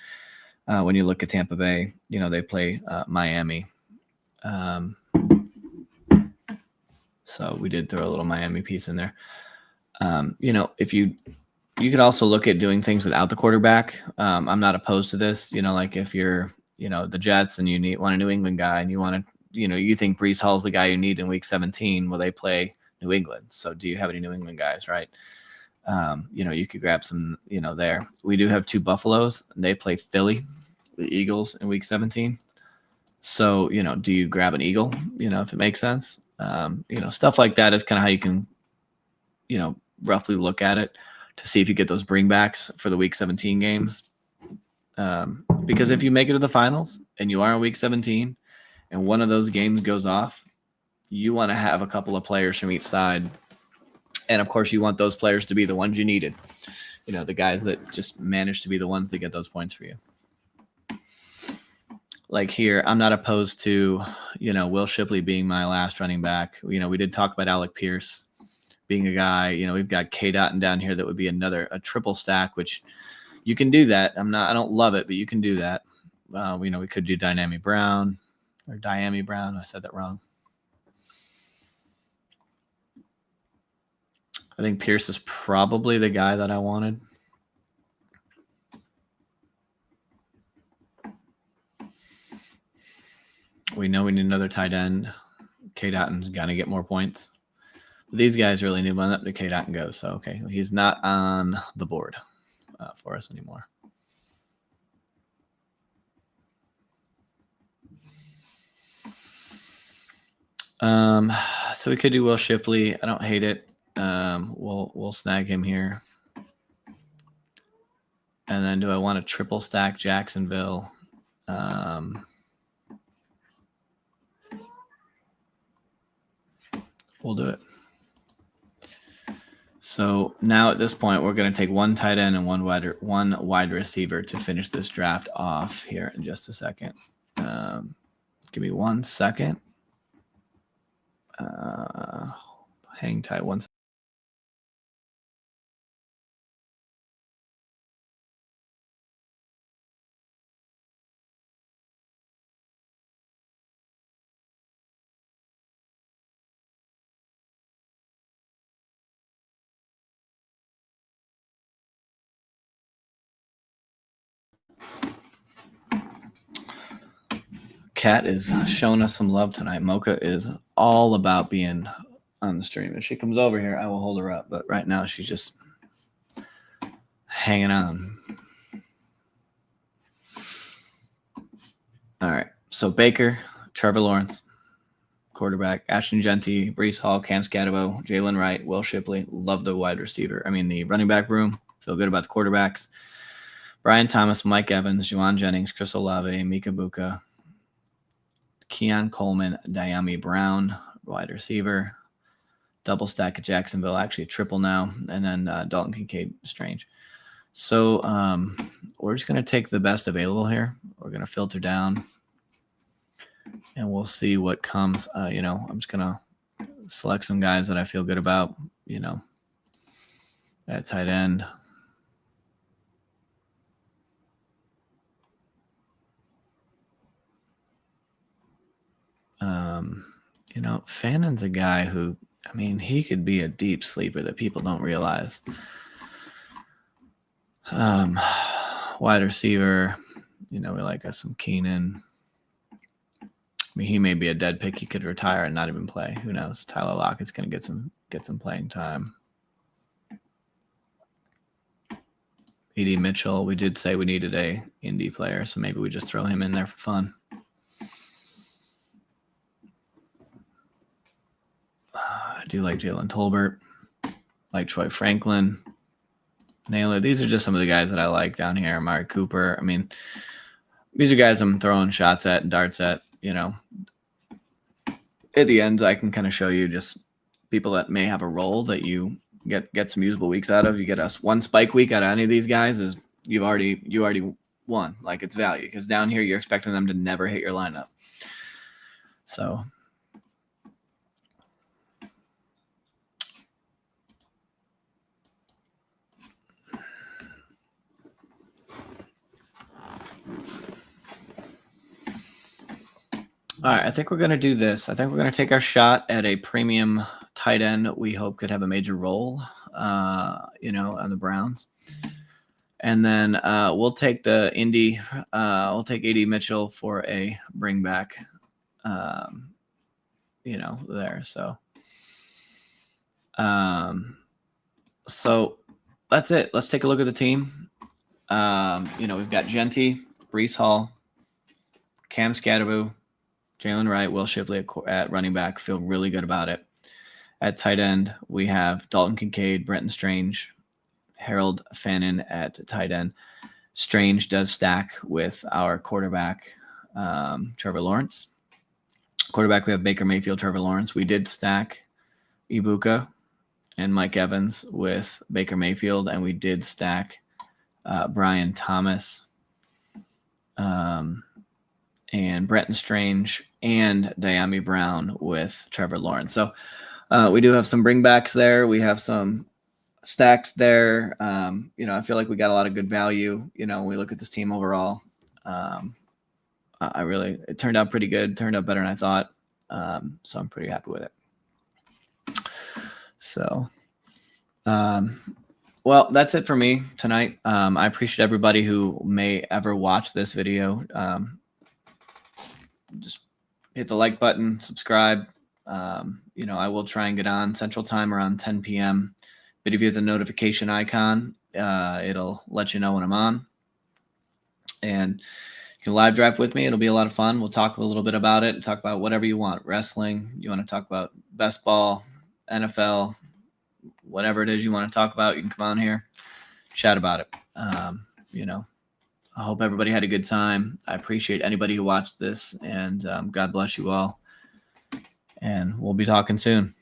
when you look at Tampa Bay, they play Miami. So we did throw a little Miami piece in there. If you could also look at doing things without the quarterback. I'm not opposed to this. Like if you're, the Jets and you want a New England guy and you want to, you think Breece Hall's the guy you need in week 17. Well, they play New England. So do you have any New England guys, right? You could grab some, there. We do have 2 Buffaloes. They play Philly, the Eagles in week 17. So, do you grab an Eagle, if it makes sense? Stuff like that is kind of how you can, roughly look at it to see if you get those bringbacks for the week 17 games. Because if you make it to the finals and you are in week 17 and one of those games goes off, you want to have a couple of players from each side. And of course you want those players to be the ones you needed, the guys that just managed to be the ones that get those points for you. Like here, I'm not opposed to, Will Shipley being my last running back. We did talk about Alec Pierce being a guy. We've got K. Dotton down here that would be a triple stack, which you can do that. I don't love it, but you can do that. We could do Diami Brown. I said that wrong. I think Pierce is probably the guy that I wanted. We know we need another tight end. K. Dotton's got to get more points. But these guys really need one up to K. Dotton go. So, okay, he's not on the board for us anymore. So we could do Will Shipley. I don't hate it. We'll snag him here. And then do I want to triple stack Jacksonville? We'll do it. So now at this point, we're going to take one tight end and one wide receiver to finish this draft off here in just a second. Give me 1 second. Hang tight 1 second. Kat is showing us some love tonight. Mocha is all about being on the stream. If she comes over here, I will hold her up. But right now, she's just hanging on. All right. So Baker, Trevor Lawrence, quarterback, Ashton Genty, Breece Hall, Cam Scatterbo, Jalen Wright, Will Shipley. Love the wide receiver. The running back room. Feel good about the quarterbacks. Brian Thomas, Mike Evans, Juwan Jennings, Chris Olave, Mika Buka, Keon Coleman, Diami Brown, wide receiver. Double stack at Jacksonville, actually a triple now. And then Dalton Kincaid, Strange. So we're just going to take the best available here. We're going to filter down. And we'll see what comes. I'm just going to select some guys that I feel good about, at tight end. Fannon's a guy who, he could be a deep sleeper that people don't realize. Wide receiver, we like us some Keenan. He may be a dead pick. He could retire and not even play. Who knows? Tyler Lockett's going to get some playing time. E.D. Mitchell, we did say we needed a Indy player, so maybe we just throw him in there for fun. I do like Jalen Tolbert, like Troy Franklin. Naylor. These are just some of the guys that I like down here. Amari Cooper. I mean, these are guys I'm throwing shots at and darts at. At the end, I can kind of show you just people that may have a role that you get some usable weeks out of. You get us one spike week out of any of these guys is you already won. Like, it's value, because down here you're expecting them to never hit your lineup. So all right, I think we're going to do this. I think we're going to take our shot at a premium tight end we hope could have a major role, on the Browns. And then we'll take the Indy. We'll take A.D. Mitchell for a bring back, there. So that's it. Let's take a look at the team. We've got Genty, Breece Hall, Cam Scatterbo, Jalen Wright, Will Shipley at running back. Feel really good about it. At tight end, we have Dalton Kincaid, Brenton Strange, Harold Fannin at tight end. Strange does stack with our quarterback, Trevor Lawrence. Quarterback, we have Baker Mayfield, Trevor Lawrence. We did stack Ibuka and Mike Evans with Baker Mayfield, and we did stack Brian Thomas and Brenton Strange and Diami Brown with Trevor Lawrence. So we do have some bringbacks there. We have some stacks there. I feel like we got a lot of good value. When we look at this team overall, it turned out pretty good. Turned out better than I thought. So I'm pretty happy with it. So, well, that's it for me tonight. I appreciate everybody who may ever watch this video. Just hit the like button, subscribe. I will try and get on Central Time around 10 p.m. But if you hit the notification icon, it'll let you know when I'm on. And you can live draft with me. It'll be a lot of fun. We'll talk a little bit about it. Talk about whatever you want. Wrestling. You want to talk about best ball, NFL, whatever it is you want to talk about, you can come on here, chat about it. I hope everybody had a good time. I appreciate anybody who watched this, and God bless you all. And we'll be talking soon.